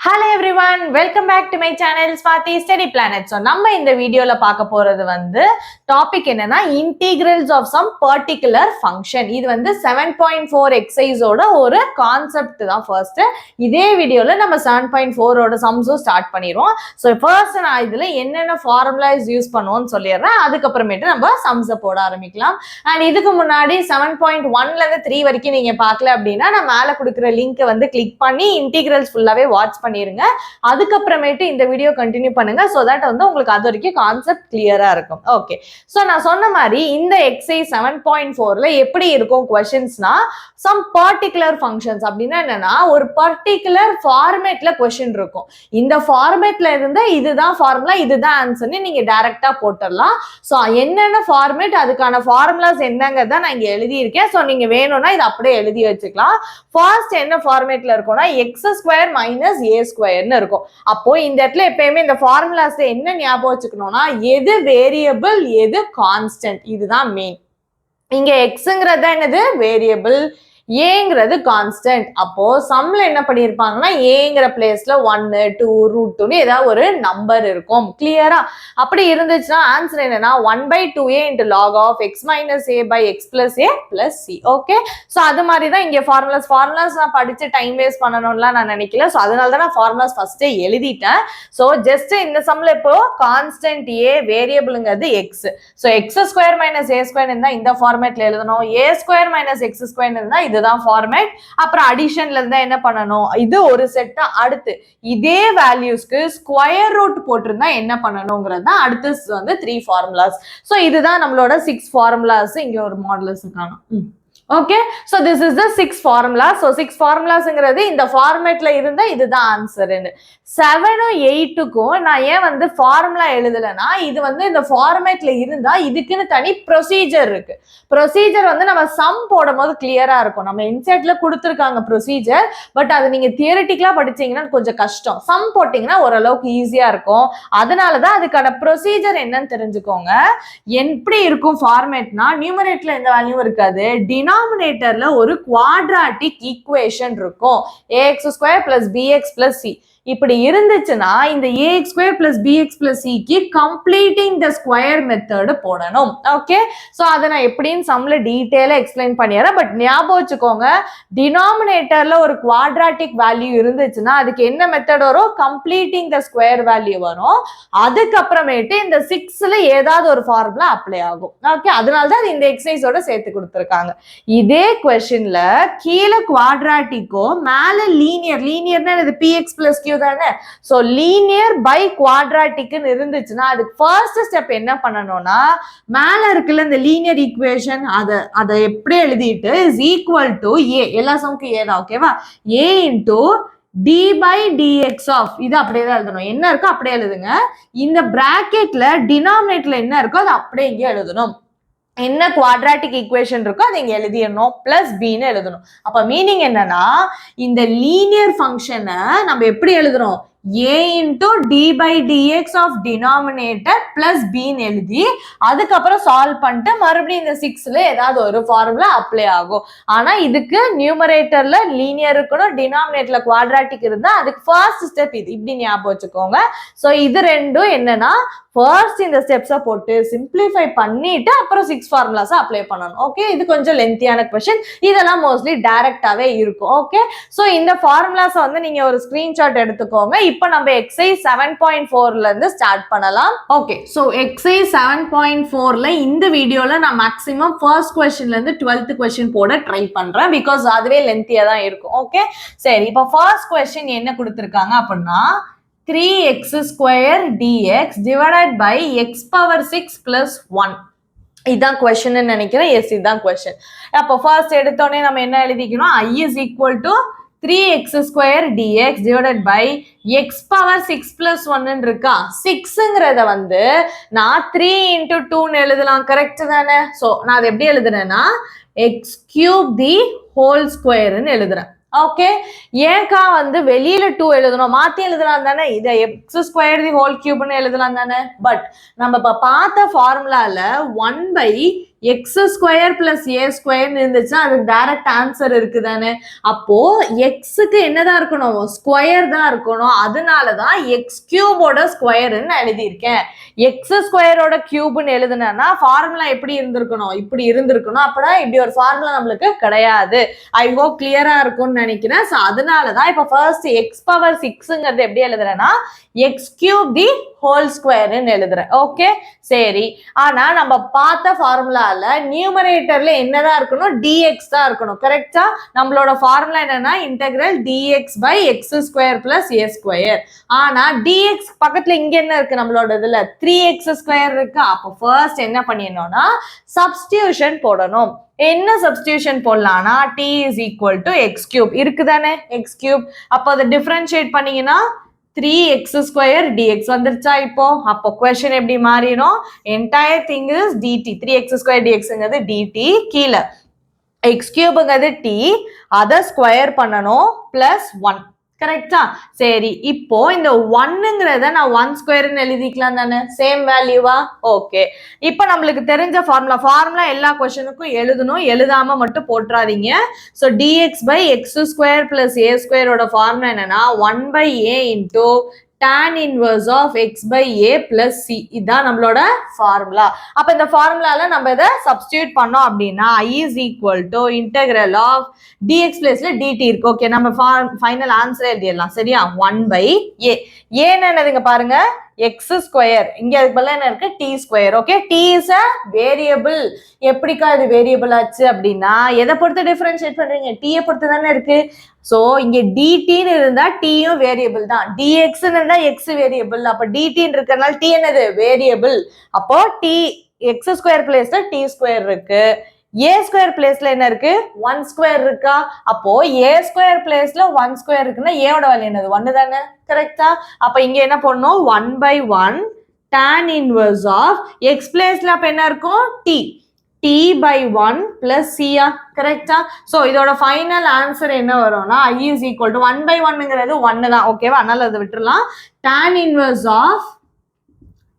Hello everyone, welcome back to my channel Swati Study Planet. So நம்ம இந்த வீடியோல பார்க்க போறது டாபிக் என்னன்னா integrals of some particular function. இது 7.4 exercise ஓட ஒரு கான்செப்ட் தான் ஃபர்ஸ்ட். இதே வீடியோல நம்ம 7.4 ஓட சம்ஸும் ஸ்டார்ட் பண்ணிடுவோம். ஸோ ஃபர்ஸ்ட் நான் இதுல என்னென்ன ஃபார்முலாஸ் யூஸ் பண்ணுவோம்னு சொல்லிடுறேன். அதுக்கப்புறமேட்டு நம்ம சம்ஸை போட ஆரம்பிக்கலாம். அண்ட் இதுக்கு முன்னாடி 7.1ல இருந்து 3 வரைக்கும் நீங்க பார்க்கல அப்படின்னா நான் மேல கொடுக்குற லிங்க் கிளிக் பண்ணி இன்டிகிரல்ஸ் ஃபுல்லாவே வாட்ச் பண்ணிருங்க. அதுக்கப்புறமேட்டு இந்த வீடியோ கண்டினியூ பண்ணுங்க. சோ தட் உங்களுக்கு அது வரைக்கும் கான்செப்ட் கிளியரா இருக்கும். ஓகே, சோ நான் சொன்ன மாதிரி இந்த எக்ஸசைஸ் 7.4ல எப்படி இருக்கும் क्वेश्चंसனா சம் பர்టిక్యులர் ஃபங்க்ஷன்ஸ் அப்படின்னா என்னன்னா ஒரு பர்టిక్యులர் ஃபார்மேட்ல क्वेश्चन இருக்கும். இந்த ஃபார்மேட்ல இருந்து இதுதான் ஃபார்முலா இதுதான் ஆன்சர்னு நீங்க டைரக்டா போட்டுடலாம். சோ என்னென்ன ஃபார்மேட் அதுக்கான ஃபார்முலாஸ் என்னங்கறத நான் இங்க எழுதி இருக்கேன். சோ நீங்க வேணும்னா இத அப்படியே எழுதி வச்சுக்கலாம். ஃபர்ஸ்ட் என்ன ஃபார்மேட்ல இருக்கும்னா x² - a² இருக்கும். அப்போ இந்த இடத்துல எப்பயுமே இந்த ஃபார்முலாஸ்ல என்ன ஞாபகம் வச்சுக்கணும்னா எது வேரியபிள் எது கான்ஸ்டன்ட் இதுதான் மெயின். இங்க எக்ஸ்ங்கிறது என்னது வேரியபிள், ஏங்கிறது கான்ஸ்டன்ட். அப்போ சம்ல என்ன பண்ணிருப்பாங்கன்னா ஏங்கிற பிளேஸ்ல 1 2 √2 ஏதாவது ஒரு நம்பர் இருக்கும். கிளியரா? அப்படி இருந்துச்சுன்னா ஆன்சர் என்னன்னா 1/2a × log of x - a / x + a + c. Okay, so அது மாதிரி தான் இங்க ஃபார்முலாஸ் நான் படிச்சு டைம் வேஸ்ட் பண்ணணும்லாம் நான் நினைக்கல. ஸோ அதனால தான் நான் ஃபார்முலாஸ் ஃபர்ஸ்டே எழுதிட்டேன். ஸோ ஜஸ்ட் இந்த சம்ல இப்போ கான்ஸ்டன்ட் ஏ வேரியபிள்ங்கிறது எக்ஸ். ஸோ x² - a² இருந்தா இந்த ஃபார்மேட்ல எழுதணும். a² - x² இருந்தா இதுதான் ஃபார்மேட். அப்புறம் அடிஷன்ல இருந்தா என்ன பண்ணணும், இது ஒரு செட். அடுத்து இதே வேல்யூஸ்க்கு ஸ்கொயர் ரூட் போட்டிருந்தா என்ன பண்ணணுங்கிறது தான் அடுத்து 3 ஃபார்முலாஸ். ஸோ இதுதான் நம்மளோட 6 ஃபார்முலாஸ். இங்க ஒரு மாடல்ஸ் காணும். Okay, so this is the 6 formulas. So 6 formulasங்கிறது இந்த ஃபார்மேட்ல இருந்தா இதுதான் ஆன்சர். 7 8க்கும் நான் ஏன் ஃபார்முலா எழுதலைன்னா இது இந்த ஃபார்மேட்ல இருந்தா இதுக்குன்னு தனி ப்ரொசீஜர் இருக்கு. ப்ரொசீஜர் நம்ம சம் போடும் போது கிளியரா இருக்கும். நம்ம இன்சைட்ல கொடுத்துருக்காங்க ப்ரொசீஜர், பட் அது நீங்க தியரிட்டிக்கலா படிச்சீங்கன்னா கொஞ்சம் கஷ்டம். சம் போட்டீங்கன்னா ஓரளவுக்கு ஈஸியா இருக்கும். அதனாலதான் அதுக்கான ப்ரொசீஜர் என்னன்னு தெரிஞ்சுக்கோங்க. எப்படி இருக்கும் ஃபார்மேட்னா நியூமரேட்டர்ல எந்த வேல்யூவும் இருக்காது. டினாமினேட்டர்ல ஒரு குவாட்ராட்டிக் ஈக்குவேஷன் இருக்கும். ax² + bx + c இப்படி இருந்துச்சுன்னா இந்த ax² + bx + c க்கு கம்ப்ளீட்டிங் தி ஸ்கொயர் மெத்தட் போடணும். ஓகே, சோ அத நான் எப்படின்னு சம்ல டீடைலா எக்ஸ்பிளைன் பண்ணிடுறேன். பட் ஞாபகம் வச்சுக்கோங்க, டினாமினேட்டர்ல ஒரு குவாட்ராட்டிக் வேல்யூ இருந்துச்சுன்னா அதுக்கு என்ன மெத்தட் வரும், கம்ப்ளீட்டிங் தி ஸ்கொயர் வேல்யூ வரும். அதுக்கப்புறமேட்டு இந்த 6ல ஏதாவது ஒரு ஃபார்முலா அப்ளை ஆகும். ஓகே, அதனால தான் இந்த எக்ஸசைஸோட சேர்த்து கொடுத்துருக்காங்க. இதே क्वेश्चनல கீழ குவாட்ராட்டிக்கோ மேல லீனியர்னா இது px + q தானே. சோ லீனியர் பை குவாட்ராட்டிக்னு இருந்துச்சுன்னா அதுக்கு ஃபர்ஸ்ட் ஸ்டெப் என்ன பண்ணணும்னா மேல இருக்குல்ல இந்த லீனியர் ஈக்குவேஷன் அதை எப்படி எழுதிட்டு இஸ் ஈக்குவல் டு a, எல்லா சம்க்கும் a தான். ஓகேவா? a × d/dx ஆஃப் இது அப்படியே தான் எழுதணும். என்ன இருக்கோ அப்படியே எழுதுங்க. இந்த பிராக்கெட்ல டினாமினேட்டர்ல என்ன இருக்கோ அது அப்படியே இங்கே எழுதணும். என்ன குவாட்ராட்டிக் ஈக்குவேஷன் இருக்கோ அதை இங்க எழுதிடணும். பிளஸ் பின்னு எழுதணும். அப்ப மீனிங் என்னன்னா இந்த லீனியர் ஃபங்க்ஷனை நம்ம எப்படி எழுதுறோம், a × d/dx of denominator plus பின்னு எழுதி அதுக்கப்புறம் சால்வ் பண்ணிட்டு மறுபடியும் இந்த 6ல ஏதாவது ஒரு ஃபார்முலா அப்ளை ஆகும். ஆனா இதுக்கு நியூமரேட்டர்ல லீனியர் இருக்கணும், டினாமினேட்டர்ல குவாட்ராட்டிக் இருந்தா அதுக்கு ஃபர்ஸ்ட் ஸ்டெப் இது. இப்படி ஞாபகம் வச்சுக்கோங்க. சோ இது ரெண்டும் என்னன்னா ஃபர்ஸ்ட் இந்த ஸ்டெப்ஸை போட்டு சிம்பிளிஃபை பண்ணிட்டு அப்புறம் 6 ஃபார்முலாஸை அப்ளை பண்ணணும். ஓகே, இது கொஞ்சம் லென்த்தியான கொஸ்டின். இதெல்லாம் மோஸ்ட்லி டைரக்டாவே இருக்கும். ஓகே, ஸோ இந்த ஃபார்முலாஸை நீங்க ஒரு ஸ்கிரீன்ஷாட் எடுத்துக்கோங்க. இப்போ நம்ம எக்ஸசைஸ் 7.4ல இருந்து ஸ்டார்ட் பண்ணலாம். ஓகே, ஸோ எக்ஸசைஸ் 7.4ல இந்த வீடியோல நான் மேக்ஸிமம் ஃபர்ஸ்ட் கொஸ்டின்ல இருந்து 12th கொஸ்டின் போட ட்ரை பண்றேன். பிகாஸ் அதுவே லென்த்தியா தான் இருக்கும். ஓகே, சரி, இப்போ ஃபர்ஸ்ட் கொஸ்டின் என்ன கொடுத்துருக்காங்க அப்படின்னா 3x² dx divided by x⁻6 + 1 இதான் கொஸ்டின் நினைக்கிறேன். எஸ், இதுதான் கொஸ்டின். அப்போ ஃபர்ஸ்ட் எடுத்தோடனே நம்ம என்ன எழுதிக்கணும், i is equal to 3x² dx divided by x⁻6 + 1 இருக்கா. 6ங்கிறத நான் 3 × 2 எழுதலாம். கரெக்ட் தானே? ஸோ நான் அதை எப்படி எழுதுறேன்னா x³ எழுதுறேன். ஓகே, ஏன்கா வெளியில 2 எழுதணும், மாத்தி எழுதலாம் தானே. இதை x² தி ஹோல் கியூப்னு எழுதலாம் தானே. பட் நம்ம இப்ப பார்த்த ஃபார்முலால 1/2 X square plus a square இருந்துச்சுன்னா அதுக்கு டைரக்ட் ஆன்சர் இருக்குதானே. அப்போ எக்ஸுக்கு என்னதான் இருக்கணும், ஸ்கொயர் தான் இருக்கணும். அதனாலதான் எக்ஸ் கியூபோட ஸ்கொயர்ன்னு எழுதியிருக்கேன். எக்ஸ் ஸ்கொயரோட கியூப்னு எழுதுனா ஃபார்முலா எப்படி இருந்திருக்கணும், இப்படி இருந்திருக்கணும். அப்பதான் இப்படி ஒரு ஃபார்முலா நம்மளுக்கு கிடையாது. ஐ ஹோப் கிளியரா இருக்கும்னு நினைக்கிறேன். ஸோ அதனாலதான் இப்ப ஃபர்ஸ்ட் எக்ஸ் பவர் 6ங்கிறது எப்படி எழுதுறேன்னா எக்ஸ் கியூப் தி ஹோல் ஸ்கொயர்னு எழுதுறேன். ஓகே சரி. ஆனா நம்ம பார்த்த ஃபார்முலால நியூமரேட்டர்ல என்னதான் இருக்கணும், டிஎக்ஸ் தான் இருக்கணும். கரெக்டா? நம்மளோட ஃபார்முலா என்னன்னா integral d x by x square plus a square. ஆனா டிஎக்ஸ் பக்கத்துல இங்க என்ன இருக்கு, நம்மளோட இதுல 3x ஸ்கொயர் இருக்கு. அப்போ ஃபர்ஸ்ட் என்ன பண்ணிடணும்னா சப்ஸ்டியூஷன் போடணும். என்ன substitution போடலாம்னா t is equal to x cube இருக்குதானே, x cube. அப்போ அதை டிஃபரன்ஷியேட் பண்ணீங்கன்னா 3x square dx வந்துருச்சா இப்போ. அப்போ question எப்படி மாறிடும், entire thing is dt. 3x square dxங்கிறது dt, கீழே x cubeங்கிறது t, அதை ஸ்கொயர் பண்ணணும் பிளஸ் 1. கரெக்டா? சரி, இப்போ இந்த 1ங்கிறத நான் 1 ஸ்கொயர்னு எழுதிக்கலாம் தானே, சேம் வேல்யூவா. ஓகே, இப்போ நம்மளுக்கு தெரிஞ்ச ஃபார்முலா எல்லா क्वेश्चनக்கும் எழுதணும், எழுதாம மட்டும் போட்றாதீங்க. So dx by x square plus a square ஓட ஃபார்முலா என்னன்னா 1 by a into tan inverse of x by a plus c. இதான் நம்மளோட ஃபார்முலா. அப்ப இந்த ஃபார்முலால நம்ம இதை சப்ஸ்டிட்யூட் பண்ணோம் அப்படின்னா i is equal to integral of dx பிளேஸ்ல dt இருக்கு. ஓகே, நம்ம ஃபைனல் ஆன்சர் எழுதிடலாம். சரியா? 1 by a. என்னதுங்க பாருங்க, எக்ஸ் ஸ்கொயர், இங்க அதுக்கு பதிலா என்ன இருக்கு, t square. Okay, t is a variable. எப்படிக்கா இது வேரியபிள் ஆச்சு அப்படின்னா எதை பொறுத்து டிஃபரன்ஷியேட் பண்றீங்க, டீயை பொறுத்து தானே இருக்கு. சோ இங்க டிடின்னு இருந்தா டீயும் வேரியபிள் தான், டிஎக்ஸ்ன்னு இருந்தா எக்ஸ் வேரியபிள். அப்ப டிடின்னு இருக்கறனால டி என்னது, வேரியபிள். அப்போ டி எக்ஸ் ஸ்கொயர் பிளேஸ்ல டி ஸ்கொயர் இருக்கு, ஏ ஸ்கொயர் பிளேஸ்ல என்ன இருக்கு, 1 ஸ்கொயர் இருக்கா. அப்போ ஏ ஸ்கொயர் பிளேஸ்ல 1 ஸ்கொயர் இருக்குன்னா ஏவோட வேல்யூ என்னது, 1 தானே. கரெக்டா? அப்ப இங்க என்ன பண்ணணும், 1 by 1 tan inverse of x பிளேஸ்ல அப்ப என்ன இருக்கும், t, t by 1 plus c. கரெக்டா? சோ இதோட ஃபைனல் ஆன்சர் என்ன வரும்னா i is equal to 1 by 1ங்கிறது 1 தான். ஓகேவா? அதனால அதை விட்டுறலாம். tan inverse of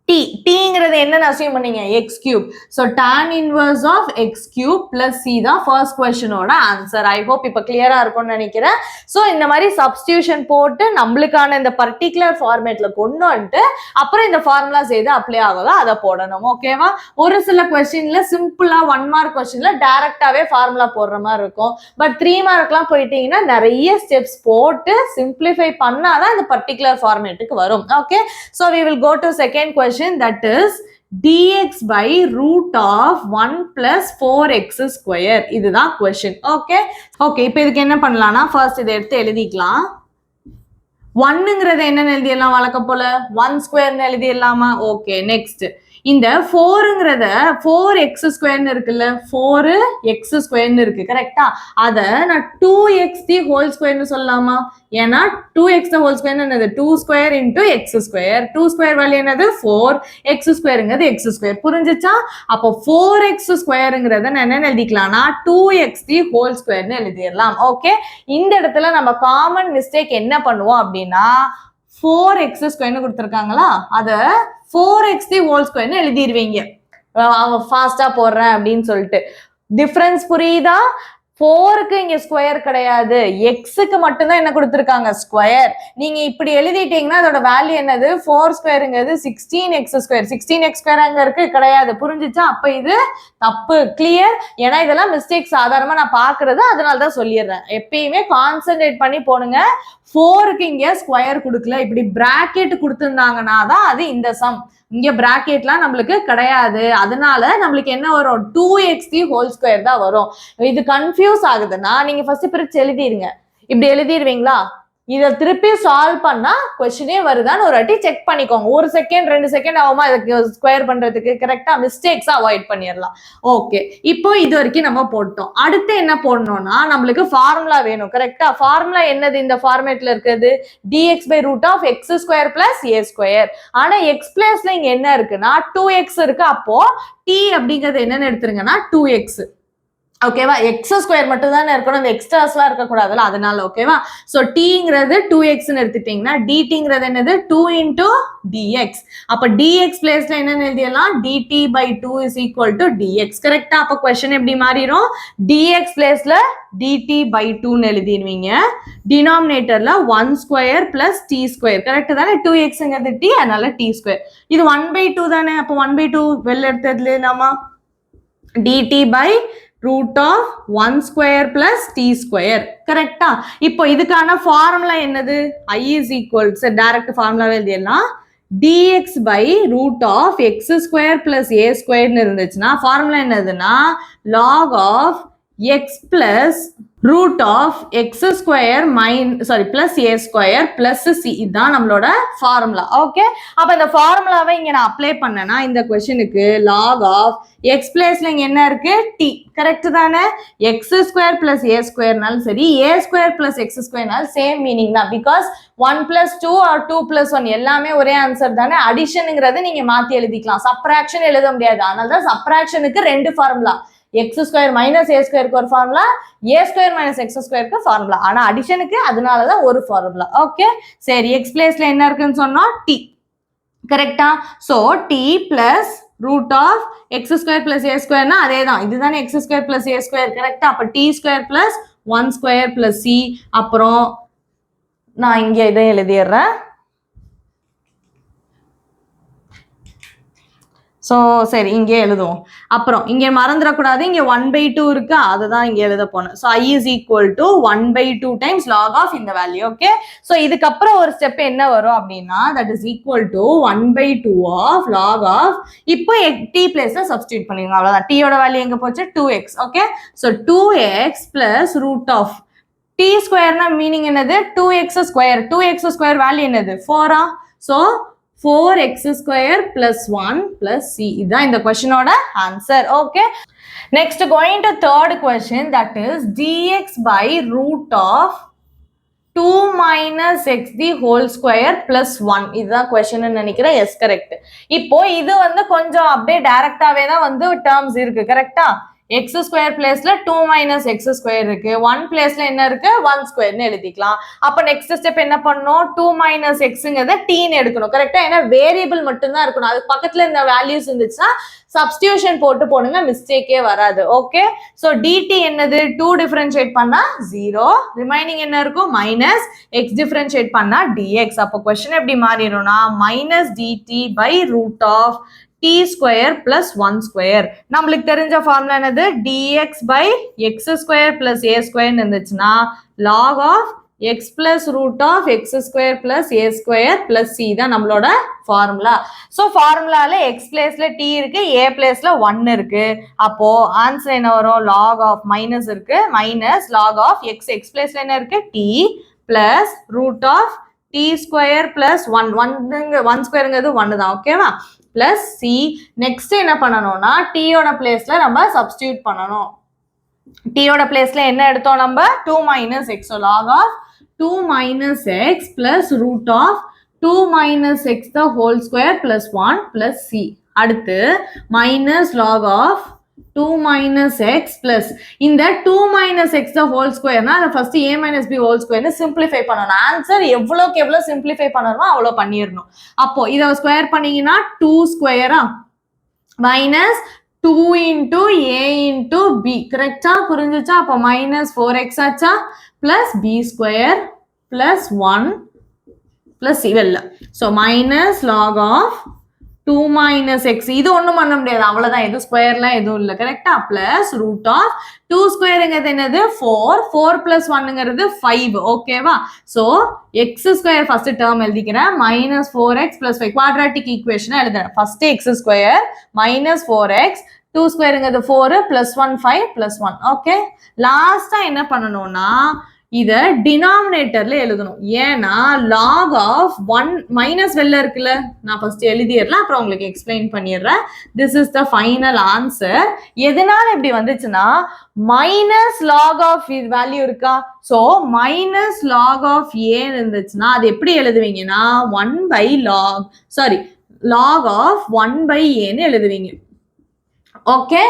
t, tங்கிறது என்னன்னு அஸ்யூம் பண்ணீங்க, x cube. so tan inverse of x cube plus c தான் ஃபர்ஸ்ட் क्वेश्चनோட ஆன்சர். ஐ ஹோப் இப்போ கிளியரா இருக்கும்னு நினைக்கிறேன். சோ இந்த மாதிரி சப்ஸ்டிடியூஷன் போட்டு நம்மளுக்கான இந்த பர்టిక్యులர் ஃபார்மேட்ல கொண்டு வந்துட்டு அப்புறம் இந்த ஃபார்முலாஸ் எது அப்ளை ஆகுதோ அதை போடணும். ஓகேவா? ஒரு சில क्वेश्चनல சிம்பிளா 1 மார்க் क्वेश्चनல டைரக்டாவே ஃபார்முலா போடுற மாதிரி இருக்கும். பட் 3 மார்க்லாம் போயிட்டீங்கன்னா நிறைய ஸ்டெப்ஸ் போட்டு சிம்பிளிஃபை பண்ணாதான் இந்த பர்టిక్యులர் ஃபார்மேட்டுக்கு வரும். Okay, so we will go to second question, that is dx by root of 1 plus 4x square. இதுதான் question. ஓகே ஓகே, இப்போ இதுக்கு என்ன பண்ணலாம்னா ஃபர்ஸ்ட் இதை எடுத்து எழுதிக்கலாம். 1ங்கிறது என்னன்னு எழுதிடலாம், வழக்கம் போல 1 ஸ்கொயர்னு எழுதிடலாமா. ஓகே, நெக்ஸ்ட் இந்த 4ங்கிறத 4x ஸ்கொயர்னு இருக்குல்ல, 4x ஸ்கொயர்னு இருக்கு. கரெக்டா? அத நான் 2x தி ஹோல் ஸ்கொயர்னு சொல்லலாமா. ஏன்னா 2x தி ஹோல் ஸ்கொயர் என்னது, 2 square into x square. 2 square value என்னது 4, x ஸ்கொயர்ங்கிறது x ஸ்கொயர். புரிஞ்சுச்சா? அப்போ 4x ஸ்கொயர்ங்கிறத நான் என்ன எழுதிக்கலாம்னா 2x தி ஹோல் ஸ்கொயர்னு எழுதிடலாம். ஓகே, இந்த இடத்துல நம்ம காமன் மிஸ்டேக் என்ன பண்ணுவோம் அப்படின்னா 4x ஸ்கொயர்னு கொடுத்துருக்காங்களா, அதை 4x தி ஹோல் ஸ்கொயர்னு எழுதிடுவீங்க. அவன் ஃபாஸ்டா போடுறேன் அப்படின்னு சொல்லிட்டு. டிஃபரன்ஸ் புரியுதா? 4க்கு இங்க ஸ்கொயர் கிடையாது, எக்ஸுக்கு மட்டும்தான் என்ன கொடுத்துருக்காங்க, ஸ்கொயர். நீங்க இப்படி எழுதிட்டீங்கன்னா அதோட வேல்யூ என்னது, 4 ஸ்கொயருங்கிறது 16x ஸ்கொயர். 16x ஸ்கொயர் அங்க இருக்கு கிடையாது. புரிஞ்சுச்சா? அப்ப இது தப்பு. கிளியர்? ஏன்னா இதெல்லாம் மிஸ்டேக் சாதாரணமா நான் பாக்குறது, அதனாலதான் சொல்லிடுறேன். எப்பயுமே கான்சென்ட்ரேட் பண்ணி போடுங்க. 4க்கு இங்க ஸ்கொயர் கொடுக்கல, இப்படி பிராக்கெட் கொடுத்துருந்தாங்கன்னா தான் அது இந்த சம். இங்க பிராக்கெட்லாம் நம்மளுக்கு கிடையாது. அதனால நம்மளுக்கு என்ன வரும், 2x தி ஹோல் ஸ்கொயர் தான் வரும். இது கன்ஃபியூஸ் ஆகுதுன்னா நீங்க ஃபர்ஸ்ட் பிரிச்சு எழுதிருங்க. இப்படி எழுதிடுவீங்களா, இதை திருப்பி சால்வ் பண்ணா கொஸ்டினே வருதான்னு ஒரு வாட்டி செக் பண்ணிக்கோங்க. 1 செகண்ட் 2 செகண்ட் ஆகுமா இதுக்கு ஸ்கொயர் பண்றதுக்கு. கரெக்டா? மிஸ்டேக்ஸ் அவாய்ட் பண்ணிடலாம். ஓகே, இப்போ இது வரைக்கும் நம்ம போட்டோம். அடுத்து என்ன போடணும்னா நம்மளுக்கு ஃபார்முலா வேணும். கரெக்டா? ஃபார்முலா என்னது, இந்த ஃபார்மேட்ல இருக்கிறது dx by root of x square plus a square. ஆனா x பிளேஸ்ல இங்க என்ன இருக்குன்னா 2x இருக்கு. அப்போ t அப்படிங்கிறது என்னன்னு எடுத்துருங்கன்னா 2x. ஓகேவா, எக்ஸ் ஸ்கொயர் மட்டும் தானே இருக்கணும், இந்த எக்ஸ்ட்ராஸ்லாம் இருக்கக்கூடாதுல்ல, அதனால ஓகேவா. ஸோ டீங்கிறது 2xன்னு எடுத்துட்டீங்கன்னா டிடிங்கிறது என்னது 2 இன்டூ டிஎக்ஸ். அப்போ டிஎக்ஸ் பிளேஸ்ல என்னன்னு எழுதிடலாம், dt by 2 is equal to dx. கரெக்டா? அப்போ கொஸ்டின் எப்படி மாறிடும், டிஎக்ஸ் பிளேஸ்ல டிடி பை 2ன்னு எழுதிடுவீங்க. டினாமினேட்டர்ல 1 square plus t square. Correct தானே, 2xங்கிறது டி, அதனால டி ஸ்கொயர். இது 1/2 தானே, அப்போ 1/2 வெளில எடுத்ததுல நாம dt by root of 1 square plus t square. கரெக்டா? இப்போ இதுக்கான ஃபார்முலா என்னது, I is equal to direct ஃபார்முலாவே எழுதிடலாம், dx by root of x square plus a square இருந்துச்சுன்னா ஃபார்முலா என்னதுன்னா log of x plus root of x square plus a square plus c. இதுதான் நம்மளோட ஃபார்முலா. ஓகே, அப்ப இந்த ஃபார்முலாவை இங்க நான் அப்ளை பண்ணேன்னா இந்த क्वेश्चनக்கு log of x பிளேஸ்ல இங்க என்ன இருக்கு, t. கரெக்ட் தானே? x square plus a squareனாலும் சரி a square plus x squareனாலும் சேம் மீனிங் தான். பிகாஸ் 1 plus 2 or 2 plus 1 எல்லாமே ஒரே ஆன்சர் தானே. அடிஷனுங்கிறது நீங்க மாத்தி எழுதிக்கலாம், சப்ராக்ஷன் எழுத முடியாது. அதனால தான் சப்ராக்ஷனுக்கு ரெண்டு ஃபார்முலா, x ஸ்கொயர் மைனஸ் ஏ ஸ்கொயருக்கு ஒரு ஃபார்முலா, ஏ ஸ்கொயர் மைனஸ் எக்ஸ் ஸ்கொயருக்கு ஃபார்முலா. ஆனா அடிஷனுக்கு அதனாலதான் ஒரு ஃபார்முலா. ஓகே, சரி, எக்ஸ் பிளேஸ்ல என்ன இருக்குன்னு சொன்னா டி. கரெக்டா? So t plus root of x square plus a ஸ்கொயர்னா அதே தான், இதுதானே x square plus a square. கரெக்டா? அப்ப t square plus 1 square plus c. அப்புறம் நான் இங்க இதை எழுதிடுறேன். ஸோ சரி, இங்கே எழுதுவோம். அப்புறம் இங்கே மறந்துடக்கூடாது, இங்கே 1/2 இருக்கா, அதுதான் இங்கே எழுத போனேன். So I is equal to 1/2 times log of இந்த வேல்யூ. ஓகே, ஸோ இதுக்கப்புறம் ஒரு ஸ்டெப் என்ன வரும் அப்படின்னா that is equal to 1/2 of log of, இப்போ t பிளேஸ்ல சப்ஸ்டியூட் பண்ணிடுங்க, அவ்வளோதான். டீயோட வேல்யூ எங்கே போச்சு, 2x. Okay, so 2x plus root of t ஸ்கொயர்னா மீனிங் என்னது, 2x square. 2x square value என்னது, 4. So 4x square plus 1 plus c. இதுதான் இந்த கொஸ்டினோட answer. Okay, next going to third question, that is dx by root of 2 minus x the whole square plus 1. இதுதான் question நினைக்கிறேன். Yes, correct. இப்போ இது வந்து கொஞ்சம் அப்படியே டைரக்டாவே தான் வந்து டேர்ம்ஸ் இருக்கு. கரெக்டா? எக்ஸ் ஸ்கொயர் பிளேஸ்ல 2 மைனஸ் எக்ஸ் ஸ்கொயர் இருக்கு, 1 பிளேஸ்ல என்ன இருக்கு, 1 ஸ்கொயர்னு எழுதிக்கலாம். அப்ப நெக்ஸ்ட் ஸ்டெப் என்ன பண்ணணும், 2 மைனஸ் எக்ஸ்ங்கிறத டீன்னு எடுக்கணும். கரெக்டா? ஏன்னா வேரியபிள் மட்டும் தான் இருக்கணும், அது பக்கத்துல இந்த வேல்யூஸ் இருந்துச்சுன்னா சப்ஸ்டியூஷன் போட்டு போடுங்க, மிஸ்டேக்கே வராது. ஓகே, ஸோ டிடி என்னது, 2 டிஃபரன்ஷியேட் பண்ணா 0, ரிமைனிங் என்ன இருக்கும், மைனஸ் எக்ஸ் டிஃபரன்ஷியேட் பண்ணா டிஎக்ஸ். அப்போ கொஸ்டின் எப்படி மாறிடும்னா minus dt by root of t square plus 1 square. நம்மளுக்கு தெரிஞ்ச ஃபார்முலா என்னது, dx by x square plus a square இருந்துச்சுன்னா log of x plus root of x square plus a square plus c தான் நம்மளோட formula. So ஃபார்முலால x பிளேஸ்ல t இருக்கு, a பிளேஸ்ல 1 இருக்கு. அப்போ ஆன்சர் என்ன வரும், log of மைனஸ் இருக்கு, minus log of x, x பிளேஸ்ல என்ன இருக்கு, t plus root of t square plus 1 ஸ்கொயருங்கிறது 1 தான். ஓகேவா? Plus C. நெக்ஸ்ட் என்ன பண்ணணும்னா டீயோட பிளேஸ்ல நம்ம சப்ஸ்டியூட் பண்ணணும். டீயோட பிளேஸ்ல என்ன எடுத்தோம் நம்ம, 2 minus x. Log of 2 minus x plus root of 2 minus x the whole square plus 1 plus c. அடுத்து minus log of 2 minus x plus இந்த 2 minus x the whole square னா first a minus b whole square னு simplify பண்ணனும். Answer எவ்வளவுக்கு எவ்வளவு simplify பண்ணனுமோ அவ்வளவு பண்ணிரணும். அப்போ இத ஸ்கொயர் பண்ணீங்கன்னா 2 ஸ்கொயரா minus 2 into a into b. கரெக்ட்டா புரிஞ்சுச்சா? அப்போ minus 4x ஆச்சா plus b square plus 1 plus c வெல்ல. So minus log of 2 minus x. இது ஒண்ணும் பண்ண முடியாது, அவ்வளவுதான். இது ஸ்கொயர்லாம் எதுவும் இல்லை. கரெக்டா? பிளஸ் ரூட் ஆஃப் 2 ஸ்கொயருங்கிறது என்னது, 4. 4 பிளஸ் 1ங்கிறது 5. ஓகேவா? So X square first term எழுதிக்கிறேன், மைனஸ் 4x பிளஸ் 5 குவாட்ராட்டிக் ஈக்குவேஷனை எழுதுறேன். First X square minus 4x, 2 ஸ்கொயருங்கிறது 4 plus 1 5 plus 1. Okay, லாஸ்டா என்ன பண்ணணும்னா இதை டினாமினேட்டர்ல எழுதணும். ஏன்னா லாக் ஆஃப் 1 மைனஸ் வெளில இருக்குல்ல, நான் ஃபர்ஸ்ட் எழுதிடலாம், அப்புறம் உங்களுக்கு எக்ஸ்பிளைன் பண்ணிடுறேன். This is the final answer. எதனால இப்படி வந்துச்சுன்னா மைனஸ் லாக் ஆஃப் வேல்யூ இருக்கா, ஸோ மைனஸ் லாக் ஆஃப் ஏ இருந்துச்சுன்னா அது எப்படி எழுதுவீங்கன்னா 1 பை லாக் ஆஃப் 1 பை ஏன்னு எழுதுவீங்க. ஓகே,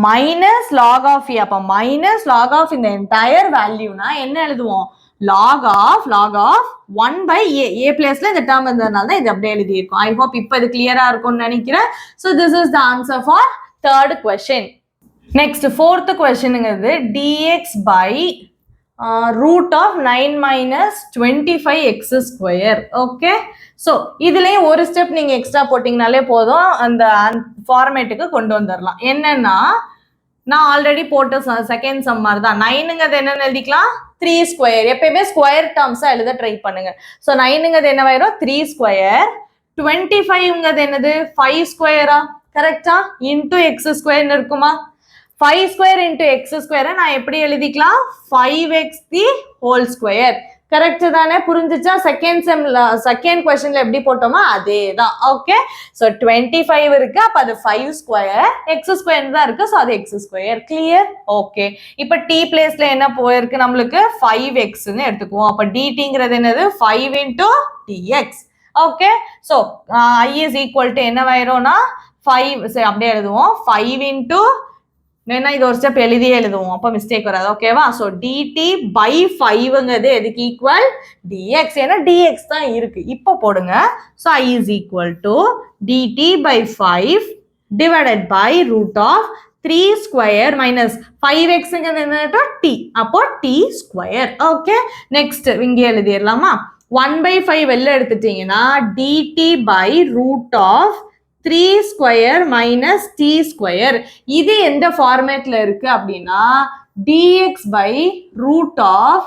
மைனஸ் லாக் ஆஃப் ஏ. அப்ப மைனஸ் லாக் ஆஃப் இந்த என்டையர் வேல்யூனா என்ன எழுதுவோம்? log of 1 by a. a பிளேஸ்ல இந்த டேர்ம் இருந்ததுனால தான் இது அப்படியே எழுதியிருக்கோம். ஐ ஹோப் இப்போ இது கிளியரா இருக்கும்னு நினைக்கிறேன். So this is the answer for third question. Next fourth கொஸ்டினுங்கிறது dx by root of 9 minus 25x square. Okay, so இதுலேயும் ஒரு ஸ்டெப் நீங்கள் எக்ஸ்ட்ரா போட்டிங்கனாலே போதும், அந்த ஃபார்மேட்டுக்கு கொண்டு வந்துடலாம். என்னன்னா நான் ஆல்ரெடி போட்ட செகண்ட் சம் மாதிரி தான். 9ங்கிறது என்னன்னு எழுதிக்கலாம்? 3 ஸ்கொயர். எப்பயுமே ஸ்கொயர் டேர்ம்ஸா எழுத ட்ரை பண்ணுங்க. ஸோ 9ங்கிறது என்னவாயிரும்? 3 ஸ்கொயர். 25ங்கிறது என்னது? 5 ஸ்கொயரா? கரெக்டா? இன்டூ எக்ஸ் ஸ்கொயர்னு இருக்குமா? 5 ஸ்கொயர் இன்டூ எக்ஸ் ஸ்கொயரை நான் எப்படி எழுதிக்கலாம்? 5x தி ஹோல் ஸ்கொயர். கரெக்ட் தானே? புரிஞ்சிச்சா? செகண்ட் கொஸ்டின்ல எப்படி போட்டோமோ அதே தான். ஓகே, ஸோ 25 இருக்கு, அப்ப அது 5 ஸ்கொயர், எக்ஸ் ஸ்கொயர் தான் இருக்கு, ஸோ அது எக்ஸ் ஸ்கொயர். கிளியர்? ஓகே, இப்போ டி பிளேஸ்ல என்ன போயிருக்கு நம்மளுக்கு? 5xன்னு எடுத்துக்குவோம். அப்ப டிடிங்கிறது என்னது? 5 into dx. Okay, so I is equal to என்னவாயிரும்னா 5. சரி, அப்படியே எழுதுவோம். 5 இன்டூ வேணா இது ஒரு ஸ்டெப் எழுதியே எழுதுவோம், அப்போ மிஸ்டேக் வராது. ஓகேவா? ஸோ டிடி பை 5ங்கிறது எதுக்கு ஈக்குவல்? டிஎக்ஸ். ஏன்னா டிஎக்ஸ் தான் இருக்கு. இப்போ போடுங்க. So I is equal to dt by 5 divided by root of 3 square minus 5xங்கிறது என்னது? டி. அப்போ டி ஸ்கொயர். ஓகே, நெக்ஸ்ட் இங்கே எழுதிடலாமா? 1/5 வெளில எடுத்துட்டீங்கன்னா dt by root of 3 square minus t square. இது எந்த ஃபார்மேட்ல இருக்கு அப்படின்னா dx by root of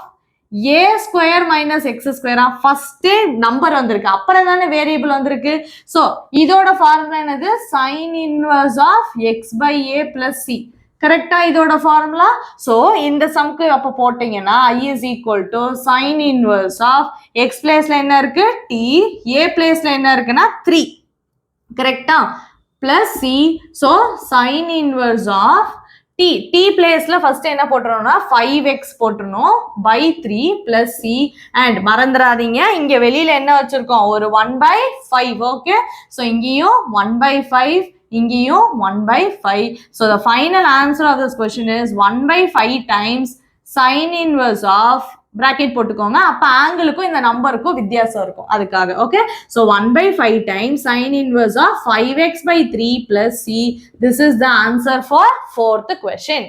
a square minus x ஸ்கொயரா? ஃபர்ஸ்ட் நம்பர் வந்திருக்கு, அப்புறம் தானே வேரியபிள் வந்திருக்கு. ஸோ இதோட ஃபார்முலா என்னது? Sine inverse of x by a plus c. கரெக்டா? இதோட ஃபார்முலா. ஸோ இந்த சம்க்கு அப்போ போட்டீங்கன்னா I is equal to sine inverse of x பிளேஸ்ல என்ன இருக்கு? டி. ஏ பிளேஸ்ல என்ன இருக்குன்னா 3. கரெக்டா? Plus c. So sine inverse of t. T பிளேஸ்ல ஃபர்ஸ்ட் என்ன போட்டுறோம்னா 5x போட்டுருணும் பை 3 பிளஸ் சி. அண்ட் மறந்துடாதீங்க, இங்க வெளியில என்ன வச்சிருக்கோம்? ஒரு 1/5. ஓகே, ஸோ இங்கேயும் 1/5, இங்கேயும் 1/5. So the final answer of this question is 1/5 times sin inverse of bracket போட்டுக்கோங்க. அப்ப ஆங்கிளுக்கும் இந்த நம்பருக்கும் வித்தியாசம் இருக்கும், அதுக்காக. Okay, so 1/5 times sin inverse of 5x by 3 plus c. This is the answer for fourth question.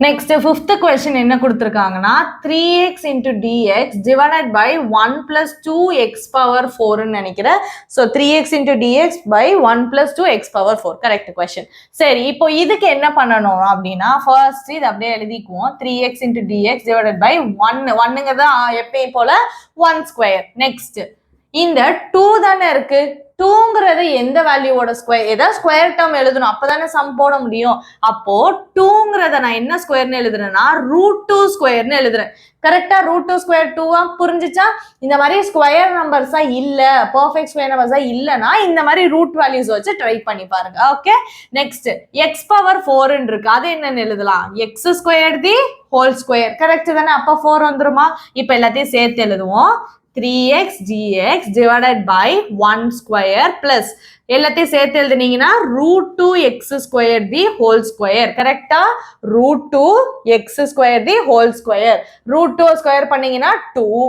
Next fifth question என்ன கொடுத்துருக்காங்கன்னா 3x into dx divided by 1 plus 2x power 4ன்னு நினைக்கிறேன். So 3x into dx by 1 plus 2x power 4. Correct question. சரி, இப்போ இதுக்கு என்ன பண்ணணும் அப்படின்னா first இது அப்படியே எழுதிக்குவோம். 3x into dx divided by 1ங்கிறது எப்பயும் போல 1 ஸ்கொயர். நெக்ஸ்ட் இந்த 2 தானே இருக்கு. 2ங்கிறது எந்த வேல்யூவோட ஸ்கொயர்? ஏதாவது ஸ்கொயர் டேர்ம் எழுதணும், அப்பதானே சம் போட முடியும். அப்போ 2ங்கிறத நான் என்ன ஸ்கொயர்னு எழுதுறேன்னா √2 ஸ்கொயர்னு எழுதுறேன். கரெக்டா? √2 ஸ்கொயர் 2 புரிஞ்சிச்சா? இந்த மாதிரி ஸ்கொயர் நம்பர்ஸா இல்ல, பெர்ஃபெக்ட் ஸ்கொயர் நம்பர்ஸா இல்லனா இந்த மாதிரி ரூட் வேல்யூஸ் வச்சு ட்ரை பண்ணி பாருங்க. ஓகே, நெக்ஸ்ட் x பவர் 4 இருக்கு, அது என்னன்னு எழுதலாம்? x ஸ்கொயர் தி ஹோல் ஸ்கொயர். கரெக்ட் தானே? அப்ப 4 வந்துருமா? இப்ப எல்லாத்தையும் சேர்த்து எழுதுவோம். 3x dx divided by 1 square plus எல்லாத்தையும் சேர்த்து எழுதுனீங்கன்னா √2x square the whole square. கரெக்டா? √2x square the whole square. √2 square பண்ணீங்கன்னா 2,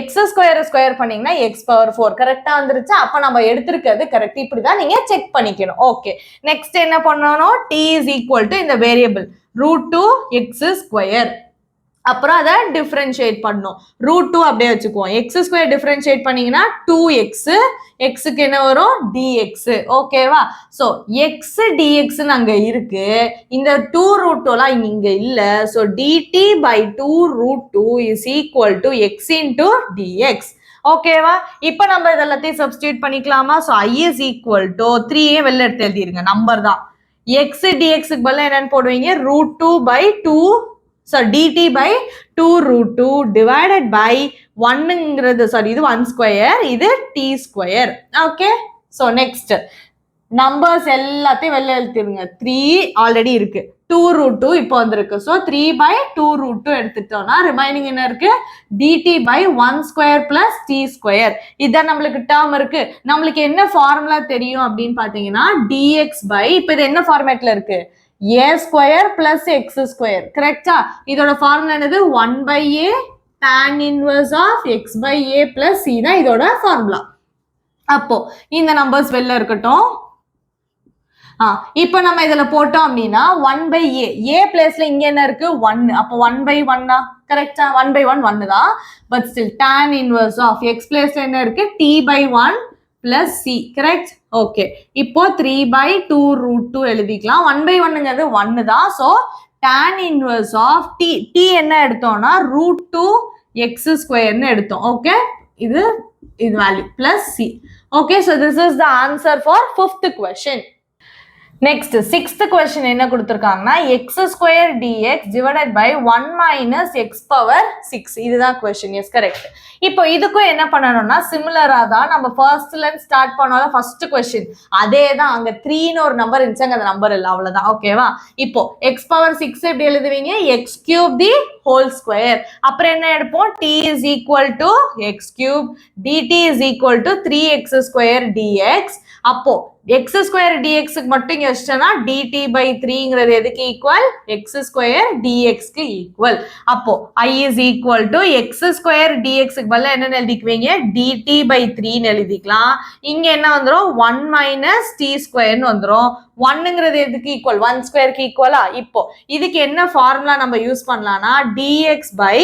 x ஸ்கொயர் பண்ணீங்கன்னா x பவர் 4. கரெக்டா வந்துருச்சு? அப்ப நம்ம எடுத்திருக்கிறது கரெக்ட். இப்படிதான் நீங்க செக் பண்ணிக்கணும். ஓகே, நெக்ஸ்ட் என்ன பண்ணணும்? t is equal to இந்த வேரியபிள் √2x square. அப்புறம் அதை டிஃபரன்ஷியேட் பண்ணும். √2 அப்படியே வச்சுக்குவோம். எக்ஸ் ஸ்கொயர் டிஃபரன்ஷியேட் பண்ணீங்கன்னா 2x, எக்ஸுக்கு என்ன வரும்? dx. ஓகேவா? ஸோ எக்ஸ் டிஎக்ஸ்ன்னு அங்க இருக்கு, இந்த 2√2லாம் இங்க இல்ல. So dt by 2√2 is equal to x into dx. ஓகேவா? இப்போ நம்ம இதெல்லாத்தையும் சப்ஸ்டியூட் பண்ணிக்கலாமா? So i is equal to 3 வெளில எடுத்து எழுதிருங்க, நம்பர் தான். x dxக்கு பதிலா என்னன்னு போடுவீங்க? √2 by 2. So dt by 2√2 divided by 1ங்கிறது sorry இது 1 ஸ்கொயர், இது t square. Okay, so next numbers எல்லாத்தையும் வெளில எழுதிருங்க. 3 ஆல்ரெடி இருக்கு, 2√2 இப்போ வந்திருக்கு. ஸோ 3 by 2√2 எடுத்துட்டோம்னா ரிமைனிங் என்ன இருக்கு? dt by 1 square plus t square. இதான் நம்மளுக்கு டேர்ம் இருக்கு. நம்மளுக்கு என்ன ஃபார்முலா தெரியும் அப்படின்னு பாத்தீங்கன்னா dx by, இப்போ இது என்ன ஃபார்மேட்ல இருக்கு? a square plus X square. கரெக்டா? இதோட ஃபார்முலா என்னது? 1/a tan inverse of x by a plus c தான் இதோட ஃபார்முலா. அப்போ இந்த நம்பர்ஸ் வெளில இருக்கட்டும். இப்போ நம்ம இதுல போட்டோம் அப்படின்னா 1/a, a பிளேஸ்ல இங்க என்ன இருக்கு? 1. அப்போ 1/1 கரெக்டா? 1/1 1 தான். But still tan inverse of x பிளேஸ்ல என்ன இருக்கு? t/1 plus c. Correct? Okay. இப்போ 3/2 √2 எழுதிக்கலாம். 1/1ங்கிறது 1 தான். So tan inverse of t என்ன எடுத்தோம்னா √2 x ஸ்கொயர்னு எடுத்தோம். ஓகே, இது value plus c. Okay, so this is the answer for 5th question. Next, 6th question என்ன கொடுத்திருக்காங்கன்னா x square dx divided by 1 minus x power 6. இதுதான் question. Yes, correct. இப்போ இதுக்கும் என்ன பண்ணணும்னா சிமிலரா தான் நம்ம ஃபர்ஸ்ட்ல இருந்து ஸ்டார்ட் பண்ணோம்ல ஃபர்ஸ்ட் question. அதே தான், அங்க 3 ன்னு ஒரு நம்பர் இருந்துச்சு, அந்த நம்பர் இல்ல, அவ்வளவுதான். ஓகேவா? இப்போ x power 6 எப்படி எழுதுவீங்க? x cube the whole square. அப்புறம் என்ன எடுப்போம்? t is equal to x cube dt is equal to 3x square dx. அப்போ x square dx க்கு மட்டும் இங்க வச்சிட்டனா dt by 3ங்கிறது எதுக்கு ஈக்குவல்? x square dx க்கு ஈக்குவல். அப்போ I is equal to x square dx க்கு பதிலா என்ன எழுதிக்குவீங்க? dt by 3 ன்னு எழுதிக்கலாம். இங்க என்ன வந்துரும்? 1 minus t square ன்னு வந்துரும். 1ங்கிறது எதுக்கு ஈக்குவல்? 1 ஸ்கொயருக்கு ஈக்குவலா? இப்போ இதுக்கு என்ன ஃபார்முலா நம்ம யூஸ் பண்ணலாம்னா dx by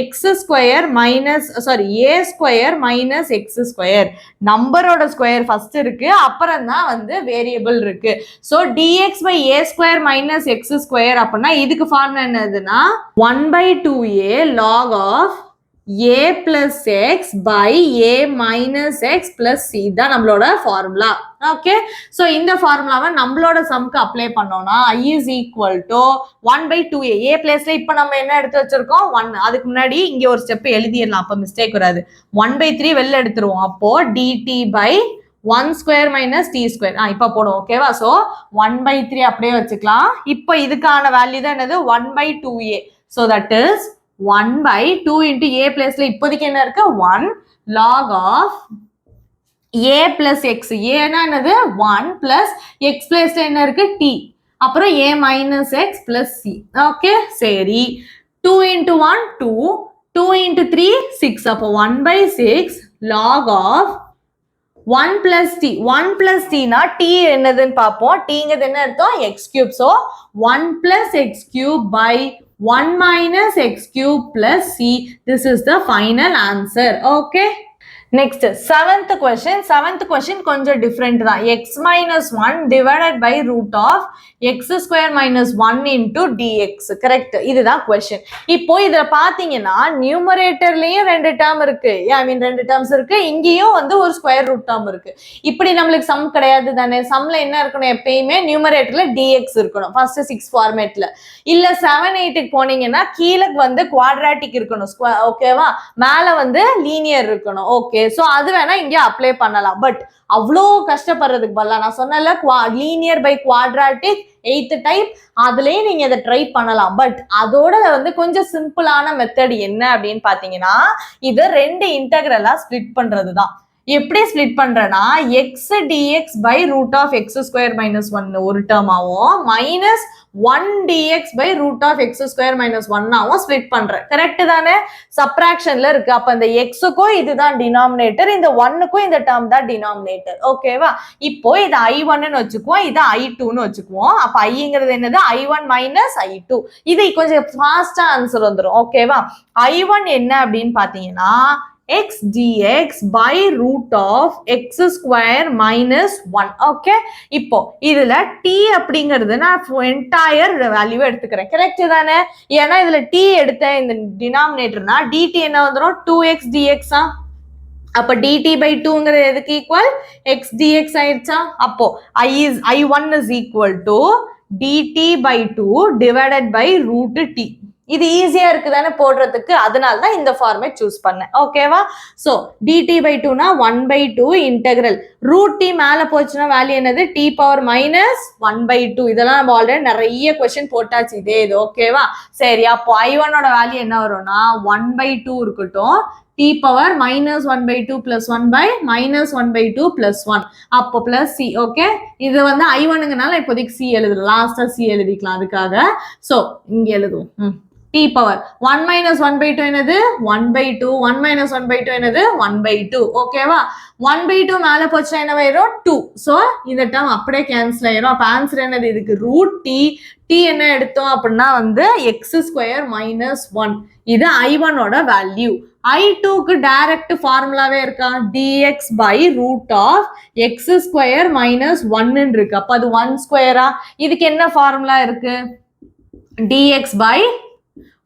x square minus a square minus X square. நம்பரோட ஸ்கொயர் ஃபர்ஸ்ட் இருக்கு, அப்புறம் தான் வந்து வேரியபிள் இருக்கு. So dx by a square minus X square அப்படின்னா இதுக்கு ஃபார்முலா என்னதுன்னா 1/2a log of a plus x by a minus x plus c தான் நம்மளோட ஃபார்முலா. ஓகே, ஸோ இந்த ஃபார்முலாவை நம்மளோட சம்க்கு அப்ளை பண்ணோம்னா I is equal to 1/2a. a பிளேஸ்ல இப்போ நம்ம என்ன எடுத்து வச்சிருக்கோம்? 1. அதுக்கு முன்னாடி இங்க ஒரு ஸ்டெப் எழுதிடலாம், அப்போ மிஸ்டேக் வராது. 1/3 வெளில எடுத்துருவோம். அப்போ dt by 1 square minus t square. இப்போ போடுவோம். ஓகேவா? ஸோ 1/3 அப்படியே வச்சுக்கலாம். இப்போ இதுக்கான வேல்யூ தான் என்னது? 1/2a. So that is 1/2 into a பிளேஸ்ல இப்போதைக்கு என்ன இருக்கு? 1 log of a plus x. a னா என்னது? 1 plus x பிளேஸ்ல என்ன இருக்கு? t. அப்புறம் a minus x plus c. Okay, சரி. 2 into 1 2, 2 into 3 6. அப்போ 1/6 log of 1 plus t. 1 plus t னா t என்னதுன்னு பார்ப்போம். tங்கிறது என்ன அர்த்தம்? x cube. So 1 plus x cube by 1 minus x cube plus c. This is the final answer. Okay. Next, 7th question. 7th question கொஞ்சம் different தான். x minus 1 divided by root of x square minus 1 into dx. Correct. இதுதான் question. இப்போ இதுல பாத்தீங்கன்னா நியூமரேட்டர்லயும் 2 term இருக்கு. ஐ மீன் 2 terms இருக்கு. இங்கேயும் வந்து ஒரு ஸ்கொயர் ரூட் டேர்ம் இருக்கு. இப்படி நம்மளுக்கு சம் கிடையாது தானே. சம்ல என்ன இருக்கணும்? எப்பயுமே நியூமரேட்டர்ல dx இருக்கணும். ஃபர்ஸ்ட் 6 ஃபார்மேட்ல. இல்ல 7 8க்கு போனீங்கன்னா கீழே வந்து குவாட்ராட்டிக் இருக்கணும். ஓகேவா? மேல வந்து லீனியர் இருக்கணும். ஓகே, ஸோ அது வேணா இங்கே அப்ளை பண்ணலாம். பட் அவ்வளோ கஷ்டப்படுறதுக்கு பதிலாக நான் சொன்னல linear by quadratic 8th type, அதுலயே நீங்க இதை ட்ரை பண்ணலாம். பட் அதோட வந்து கொஞ்சம் சிம்பிளான மெத்தட் என்ன அப்படின்னு பாத்தீங்கன்னா இது 2 இன்டெகிரலா ஸ்பிளிட் பண்றது தான். எப்படி ஸ்பிளிட் பண்றேன்னா x d x by root of x square minus 1 ஒரு டேர்ம் ஆகும், minus 1 dx by root of x square minus 1 ஆவும் ஸ்பிளிட் பண்றேன். கரெக்ட் தானே? சப்ராக்ஷன்ல இருக்கு. அப்ப இந்த எக்ஸுக்கும் இதுதான் டினாமினேட்டர், இந்த 1க்கும் இந்த டேர்ம் தான் டினாமினேட்டர். ஓகேவா? இப்போ இது I1 ன்னு வச்சுக்குவோம், இது I2 ன்னு வச்சுக்குவோம். அப்ப ஐங்கிறது என்னது? I1 minus I2. இது கொஞ்சம் ஃபாஸ்டா ஆன்சர் வந்துடும். ஓகேவா? I1 என்ன அப்படின்னு பாத்தீங்கன்னா x dx by root of x square minus 1. Okay, இப்போ இதுல t அப்படிங்கிறது நான் என்டையர் வேல்யூ எடுத்துக்கிறேன். கரெக்ட் தானே? ஏன்னா இதுல t எடுத்த இந்த டினாமினேட்டர்னா dt என்ன வந்துடும்? 2x dx. அப்ப dt by 2ங்கிறது எதுக்கு ஈக்குவல்? x dx ஆயிடுச்சா? அப்போ I1 is equal to dt by 2 divided by root t. இது ஈஸியா இருக்குதானே போடுறதுக்கு, அதனால தான் இந்த ஃபார்மேட் சூஸ் பண்ணேன். ஓகேவா? சோ dt by 2 னா 1/2 இன்டெகிரல் ரூட் t மேல போச்சுன்னா வேல்யூ என்னது? t power minus 1/2. இதெல்லாம் நம்ம ஆல்ரெடி நிறைய क्वेश्चन போட்டாச்சு இதே இது. ஓகேவா? சரி, அப்போ I1 ஓட வேல்யூ என்ன வரும்னா 1/2 இருக்கட்டும், t power minus 1 by 2 plus 1 by minus 1 by 2 plus 1 அப்போ plus c. ஓகே, இது வந்து i1ங்கனால இப்போதைக்கு c எழுதுறோம், லாஸ்டா c எழுதிக்கலாம் அதுக்காக. ஸோ இங்க எழுதுவோம் t power 1 minus 1 by 2 என்னது 1 by 2, 1 minus 1 by 2 என்னது 1 by 2. ஓகேவா, 1 by 2 மேல போச்சுன்னா என்ன ஆயிரும் 2. ஸோ இந்த டேர்ம் அப்படியே கேன்சல் ஆயிரும். அப்ப ஆன்சர் என்னது, இதுக்கு ரூட் t. t என்ன எடுத்தோம் அப்படின்னா வந்து x ஸ்கொயர் மைனஸ் 1. இது i1 ஓட வேல்யூ. i2க்கு டைரக்ட் ஃபார்முலாவே இருக்கா, dx by root of x square minus 1 இருக்கு. அப்ப அது 1 ஸ்கொயரா. இதுக்கு என்ன ஃபார்முலா இருக்கு, dx by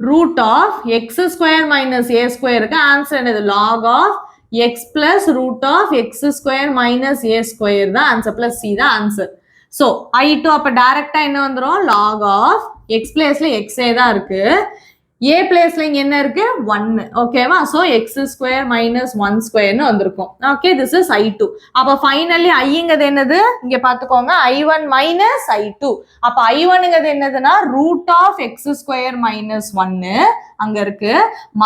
root of x square minus a square க்கு ஆன்சர் என்னது, log of x plus root of x square minus a square தான் ஆன்சர், plus c தான் ஆன்சர். ஸோ i2 அப்ப டைரக்டா என்ன வந்துரும், log of x பிளேஸ்ல x தான் இருக்கு, a பிளேஸ்ல இங்க என்ன இருக்கு 1. ஓகேவா, ஸோ x ஸ்கொயர் மைனஸ் 1 ஸ்கொயர்னு வந்திருக்கும். Okay, this is i2. அப்ப ஃபைனலி ஐங்கிறது என்னது, இங்க பாத்துக்கோங்க i1 மைனஸ் i2. அப்ப i1ங்கிறது என்னதுன்னா root of x square minus 1 அங்க இருக்கு,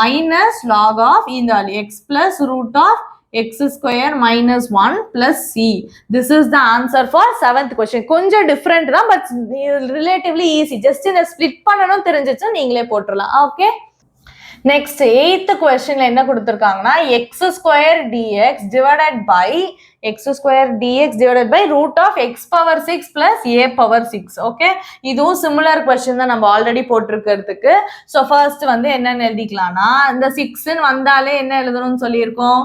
மைனஸ் லாக் ஆஃப் இந்த x plus root of x square minus 1 plus c. This is the answer for 7th question. கொஞ்சம் different தான், but relatively easy. Just இந்த split பண்ணணும் தெரிஞ்சிச்சு நீங்களே போட்டுறலாம். ஓகே, நெக்ஸ்ட் 8th கொஸ்டின்ல என்ன கொடுத்திருக்காங்கன்னா x square dx divided by x square dx divided by root of x power 6 plus a power 6. Okay, இதுவும் similar question தான் நம்ம ஆல்ரெடி போட்டிருக்கிறதுக்கு. ஸோ ஃபர்ஸ்ட் வந்து என்னன்னு எழுதிக்கலாம்னா, இந்த 6ன்னு வந்தாலே என்ன எழுதணும்னு சொல்லியிருக்கோம்,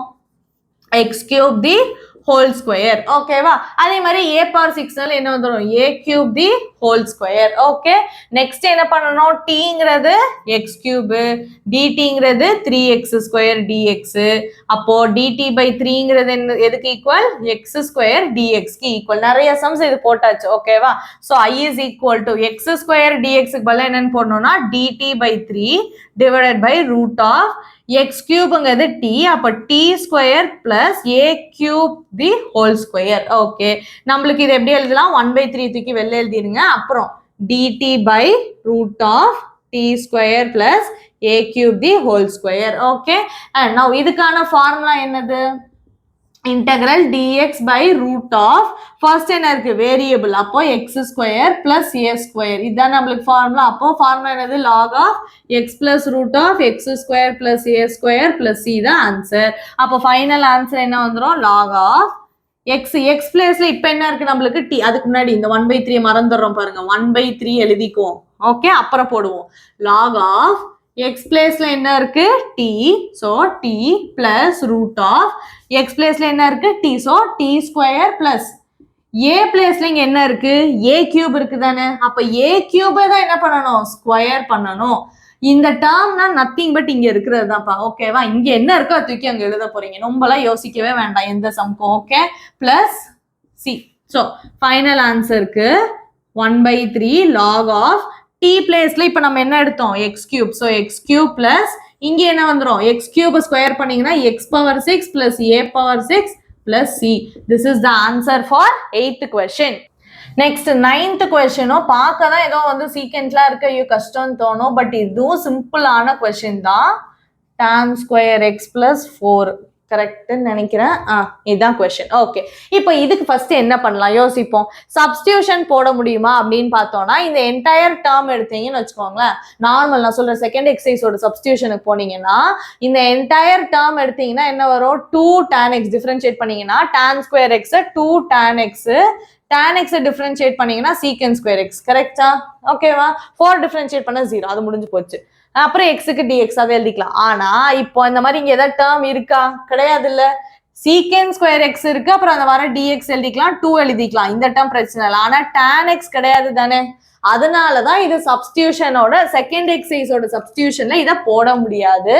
x cube the whole square. ஓகேவா, அதே மாதிரி a power 6னால என்ன வந்துரும், a cube the whole square. Okay, next என்ன பண்ணணும், tங்கிறது x cube, dtங்கிறது 3x square dx. அப்போ dt by 3ங்கிறது எதுக்கு ஈக்குவல், x square dx க்கு ஈக்குவல். நிறைய சம்ஸ் இது போட்டாச்சு. ஓகேவா, so i is equal to x square dx க்கு பதிலா என்னன்னு போடணும்னா dt by 3 divided by root of x cube t. அப்ப t square plus a cube the whole square. Okay, நம்மளுக்கு இது எப்படி எழுதலாம், 1 by 3 தூக்கி வெளில எழுதிருங்க. அப்புறம் dt by root of t square plus a cube the whole square. Okay, and now இதுக்கான formula என்னது, integral dx by root of first என்ன இருக்கு வேரியபிள், அப்போ x square plus a square. இதான் நம்மளுக்கு ஃபார்முலா. அப்போ ஃபார்முலா என்னது, log of x plus root of x square plus a square plus c தான் ஆன்சர். அப்போ ஃபைனல் ஆன்சர் என்ன வந்துரும், log of x பிளேஸ்ல இப்ப என்ன இருக்கு நம்மளுக்கு t. அதுக்கு முன்னாடி இந்த 1 by 3 மறந்துடுறோம் பாருங்க, 1 by 3 எழுதிக்குவோம். ஓகே, அப்புறம் போடுவோம் log of x பிளேஸ்ல என்ன இருக்கு t. so t plus root of x பிளேஸ்ல என்ன இருக்கு t. so t square plus a பிளேஸ்ல இங்க என்ன இருக்கு a கியூப் இருக்கு தானே. அப்ப a கியூபை தான் என்ன பண்ணணும், ஸ்கொயர் பண்ணணும். இந்த டேர்ம்னா நத்திங் பட் இங்க இருக்கிறது தான்ப்பா. ஓகேவா, இங்க என்ன இருக்கோ அது தூக்கி அங்க எழுத போறீங்க, ரொம்பலாம் யோசிக்கவே வேண்டாம் எந்த சம்க்கும். Okay, plus c. So final ஆன்சருக்கு 1 by 3 log of t பிளேஸ்ல இப்ப நம்ம என்ன எடுத்தோம், x cube. So x cube plus இங்க என்ன வந்துடும், x கியூப் ஸ்கொயர் பண்ணீங்கன்னா x power 6 plus a power 6 plus c. This is the answer for 8th question. Next 9th question. பார்க்க தான் ஏதோ வந்து சீக்வென்ஸ்லாம் இருக்க ஐயோ கஷ்டம்னு தோணும், பட் இதுவும் சிம்பிளான கொஸ்டின் தான். tan square x plus 4 கரெக்ட்னு நினைக்கிறேன். இதுதான் கொஸ்டின். ஓகே, இப்போ இதுக்கு ஃபர்ஸ்ட் என்ன பண்ணலாம் யோசிப்போம். சப்ஸ்டியூஷன் போட முடியுமா அப்படின்னு பார்த்தோம்னா, இந்த என்டையர் டேர்ம் எடுத்தீங்கன்னு வச்சுக்கோங்களேன், நார்மல் நான் சொல்ற செகண்ட் எக்ஸசைஸோட சப்ஸ்டியூஷனுக்கு போனீங்கன்னா இந்த என்டையர் டேர்ம் எடுத்தீங்கன்னா என்ன வரும், 2 tan x டிஃபரன்ஷியேட் பண்ணீங்கன்னா tan square x 2 tan x, tan x differentiate பண்ணீங்கன்னா secant square x. கரெக்டா? ஓகேவா, 4 டிஃபரன்ஷியேட் பண்ண 0, அது முடிஞ்சு போச்சு. அப்புறம் எக்ஸுக்கு டிஎக்ஸ் அதை எழுதிக்கலாம். ஆனா இப்போ இந்த மாதிரி இங்க ஏதாவது டேர்ம் இருக்கா, கிடையாது இல்ல. சீக்கன் ஸ்கொயர் எக்ஸ் இருக்கு, அப்புறம் அந்த வர டிஎக்ஸ் எழுதிக்கலாம், 2 எழுதிக்கலாம், இந்த டேர்ம் பிரச்சனை இல்லை. ஆனா tan x கிடையாது தானே, அதனாலதான் இது சப்ஸ்டியூஷனோட செகண்ட் எக்ஸசைஸோட சப்ஸ்டியூஷன்ல இதை போட முடியாது.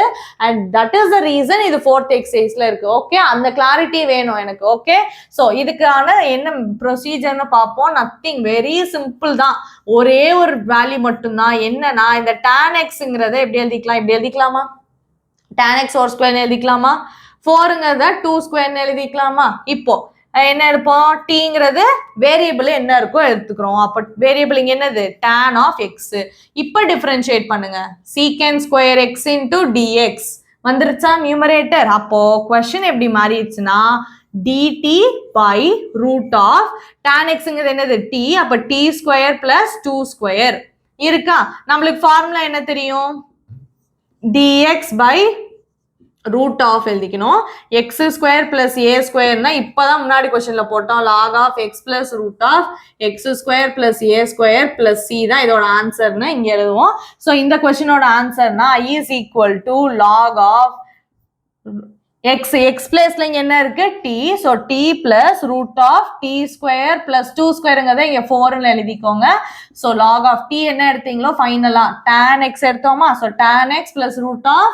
And that is the reason இது 4th எக்ஸசைஸ்ல இருக்கு. ஓகே, அந்த கிளாரிட்டி வேணும் எனக்கு. ஓகே, ஸோ இதுக்கான என்ன ப்ரொசீஜர்னு பார்ப்போம். நத்திங், வெரி சிம்பிள் தான். ஒரே ஒரு வேல்யூ மட்டும்தான். என்னன்னா இந்த tan xங்கிறத எப்படி எழுதிக்கலாம், இப்படி எழுதிக்கலாமா, tan x ஹோல் ஸ்கொயர்னு எழுதிக்கலாமா, 4ங்கிறத 2 ஸ்கொயர்னு எழுதிக்கலாமா. இப்போ என்ன எடுப்போம், டீங்கிறது வேரியபிள் என்ன இருக்கோ எடுத்துக்கிறோம். அப்ப வேரியபிள் இங்க என்னது tan of x. இப்ப டிஃபரன்ஷியேட் பண்ணுங்க, secant square x into dx வந்துருச்சா நியூமரேட்டர்? அப்போ கொஸ்டின் எப்படி மாறிடுச்சுன்னா dt by root of tan xங்கிறது என்னது t, அப்ப t square plus 2 square இருக்கா. நம்மளுக்கு ஃபார்முலா என்ன தெரியும்? dx by root of எழுதிக்கணும். x square plus a square னா இப்பதான் முன்னாடி கொஸ்டின்ல போட்டோம். log of x plus root of x square plus a square plus c தான் இதோட ஆன்சர்னு இங்க எழுதுவோம். ஸோ இந்த கொஸ்டினோட ஆன்சர்னா i is equal to log of x பிளேஸ்ல இங்க என்ன இருக்கு t, so t plus root of t square plus 2 squareங்கிறத இங்க 4ன்னு எழுதிக்கோங்க. so log of t என்ன எடுத்தீங்களோ ஃபைனலா tan x எடுத்தோமா, so tan x plus root of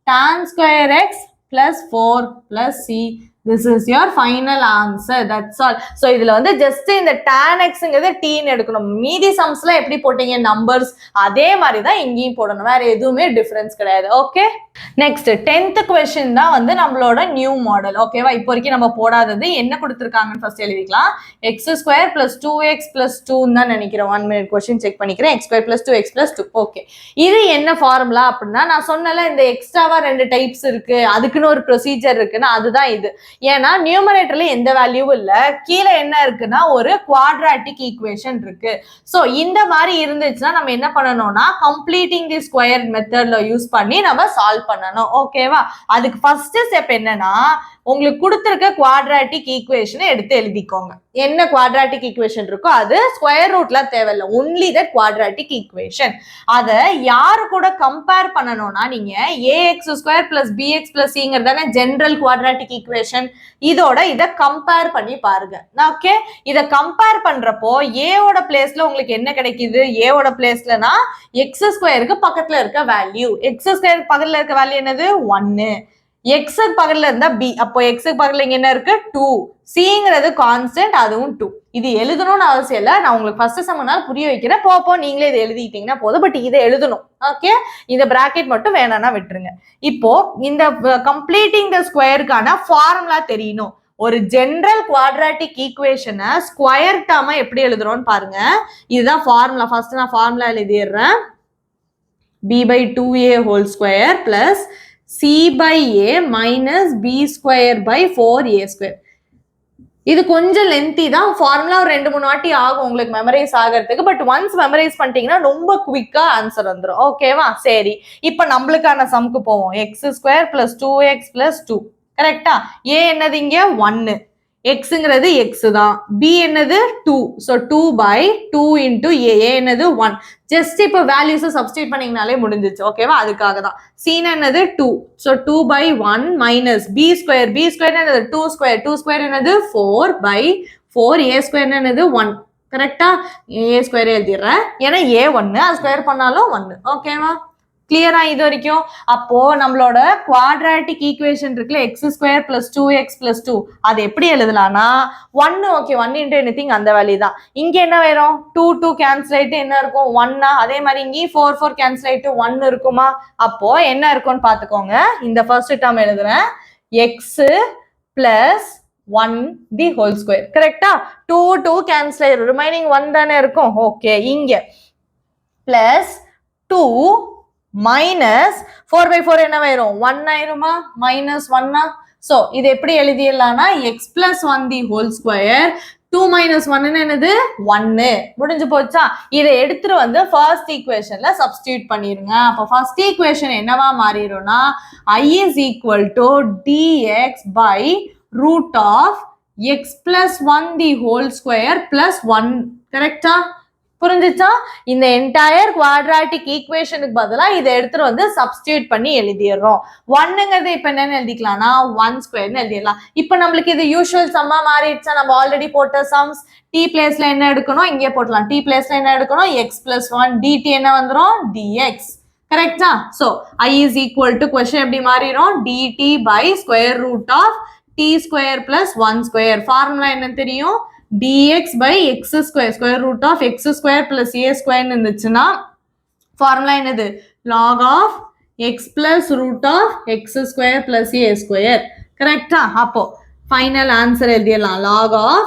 tan square x plus 4 plus c. This is your final answer. That's all. So இதுல வந்து just இந்த tan xங்கிறது t ன்னு எடுக்கணும். மீதி சம்ஸ்ல எப்படி போட்டீங்க நம்பர்ஸ் அதே மாதிரி தான் இங்கேயும் போடணும். வேற எதுவுமே டிஃபரன்ஸ் கிடையாது. ஓகே, நெக்ஸ்ட் 10th கொஸ்டின் தான் வந்து நம்மளோட நியூ மாடல். ஓகேவா, இப்போ வரைக்கும் நம்ம போடாதது என்ன கொடுத்துருக்காங்கன்னு ஃபர்ஸ்ட் எழுதிக்கலாம். X square plus 2x plus 2 தான் நினைக்கிறேன். 1 minute கொஸ்டின் செக் பண்ணிக்கிறேன். X square plus 2x plus 2. Okay, இது என்ன ஃபார்முலா அப்படின்னா நான் சொன்னல இந்த எக்ஸ்ட்ராவா 2 டைப்ஸ் இருக்கு, அதுக்குன்னு ஒரு ப்ரொசீஜர் இருக்குன்னா அதுதான் இது. ஏன்னா நியூமரேட்டர்ல எந்த வேல்யூவும் இல்ல, கீழே என்ன இருக்குன்னா ஒரு குவாட்ராட்டிக் ஈக்குவேஷன் இருக்கு. சோ இந்த மாதிரி இருந்துச்சுன்னா நம்ம என்ன பண்ணணும்னா கம்ப்ளீட்டிங் தி ஸ்கொயர் மெத்தட்ல யூஸ் பண்ணி நம்ம சால்வ் பண்ணணும். ஓகேவா, அதுக்கு ஃபர்ஸ்ட் ஸ்டெப் என்னன்னா உங்களுக்கு கொடுத்திருக்க குவாட்ராட்டிக் ஈக்குவேஷனை எடுத்து எழுதிக்கோங்க. என்ன குவாட்ராட்டிக் ஈக்குவேஷன் இருக்கோ அது ஸ்கொயர் ரூட்ல தேவையில்லை, ஒன்லி தட் குவாட்ராட்டிக் ஈக்குவேஷன். அதை யாரு கூட கம்பேர் பண்ணணும்னா நீங்க ax square plus bx plus cங்கிறதான ஜெனரல் குவாட்ராட்டிக் ஈக்குவேஷன். இதோட இதை கம்பேர் பண்ணி பாருங்க. ஓகே, இதை கம்பேர் பண்றப்போ ஏவோட பிளேஸ்ல உங்களுக்கு என்ன கிடைக்குது? ஏவோட பிளேஸ்லனா எக்ஸ் ஸ்கொயருக்கு பக்கத்துல இருக்க வேல்யூ, எக்ஸ் ஸ்கொயருக்கு பக்கத்துல இருக்க வேல்யூ என்னது? 1. x பக்கத்துல இருந்தா b, அப்போ x பக்கத்துல இங்க என்ன இருக்கு? 2. cங்கிறது கான்ஸ்டன்ட், அதுவும் 2. இது எழுதணும்னு அவசியம் இல்லை, நான் உங்களுக்கு ஃபர்ஸ்ட் சம்மனால புரிய வைக்கிறேன். போப்போ நீங்களே இதை எழுதிட்டீங்கன்னா போதும், பட் இதை எழுதணும். ஓகே, இந்த பிராக்கெட் மட்டும் வேணாம்னா விட்டுருங்க. இப்போ இந்த கம்ப்ளீட்டிங் த ஸ்கொயருக்கான ஃபார்முலா தெரியணும். ஒரு ஜெனரல் குவாட்ராட்டிக் ஈக்குவேஷனை ஸ்கொயர் டேர்மா எப்படி எழுதுறோம்னு பாருங்க. இதுதான் ஃபார்முலா. ஃபர்ஸ்ட் நான் formula எழுதிடுறேன். b by 2a whole square plus c by a minus b square by 4a square. இது கொஞ்சம் லென்த்தி தான், ஃபார்முலா ஒரு 2-3 வாட்டி ஆகும் உங்களுக்கு மெமரைஸ் ஆகிறதுக்கு. பட் ஒன்ஸ் மெமரைஸ் பண்ணிட்டீங்கன்னா ரொம்ப குவிக்கா ஆன்சர் வந்துடும். ஓகேவா, சரி இப்போ நம்மளுக்கான சம்க்கு போவோம். X square plus 2x plus 2. கரெக்டா, ஏ என்னது இங்க 1, எக்ஸுங்கிறது எக்ஸ் தான், பி என்னது 2, ஸோ 2 by 2 into a என்னது 1. ஜஸ்ட் இப்போ வேல்யூஸை சப்ஸ்டியூட் பண்ணீங்கனாலே முடிஞ்சிச்சு. ஓகேவா, அதுக்காக தான். சீன் என்னது 2, so 2 by 1 minus b square, b square என்னது 2 ஸ்கொயர், 2 ஸ்கொயர் என்னது 4 by 4, ஏ ஸ்கொயர் என்னது 1. கரெக்டா, ஏ ஸ்கொயர் எழுதிடுறேன், ஏன்னா ஏ 1 அது ஸ்கொயர் பண்ணாலும் 1. ஓகேவா, கிளியரா இது வரைக்கும்? அப்போ நம்மளோட குவாட்ராட்டிக் ஈக்குவேஷன் இருக்குல்ல X square plus 2x plus 2, அது எப்படி எழுதலாம்னா 1. ஓகே, 1 into anything அந்த வேல்யூ தான். இங்க என்ன வரும்? 2 2 கேன்சல் ஆயிட்டு என்ன இருக்கும்? 1. அதே மாதிரி இங்கே 4 4 கேன்சல் ஆயிட்டு 1 இருக்குமா? அப்போ என்ன இருக்கும்னு பாத்துக்கோங்க. இந்த ஃபர்ஸ்ட் டேர்ம் எழுதுறேன், X plus 1 the whole square. கரெக்டா, 2 2 கேன்சல் ஆயிரும், ரிமைனிங் 1 தானே இருக்கும். ஓகே, இங்க பிளஸ் 2 மைனஸ் 4 by 4 என்ன ஆயிரும்? 1 ஆயிருமா? மைனஸ் 1. சோ இது எப்படி எழுதிடலாம்னா x plus 1 the whole square, 2 minus 1 என்னது? 1. முடிஞ்சு போச்சா? இதை எடுத்துட்டு வந்து ஃபர்ஸ்ட் ஈக்குவேஷன்ல சப்ஸ்டிட்யூட் பண்ணிருங்க. அப்போ ஃபர்ஸ்ட் ஈக்குவேஷன் என்னவா மாறிடும்னா i is equal to dx by root of x plus 1 the whole square plus 1. கரெக்டா, புரிஞ்சுச்சா? இந்த என்டையர் குவாட்ராட்டிக் ஈக்குவேஷனுக்கு பதிலா இதை எடுத்துட்டு வந்து சப்ஸ்டிட்யூட் பண்ணி எழுதிடுறோம். 1ங்கிறது இப்ப என்னன்னு எழுதிக்கலாம்னா 1 ஸ்கொயர்னு எழுதிடலாம். இப்ப நம்மளுக்கு இது யூஷுவல் சம்மா மாறிடுச்சா? நம்ம ஆல்ரெடி போட்ட சம்ஸ். டி பிளேஸ்ல என்ன எடுக்கணும்? இங்கே போட்டலாம். டி பிளேஸ்ல என்ன எடுக்கணும்? எக்ஸ் பிளஸ் 1 dt என்ன வந்துடும்? dx. கரெக்டா? So i is equal to question எப்படி மாறிடும்? dt by square root of t square plus 1 square. Formula என்ன தெரியும்? dx by x square, square root of x square plus a square இருந்துச்சுன்னா formula என்னது? log of x plus root of x square plus a square. கரெக்டா? அப்போ final answer எழுதிடலாம். log of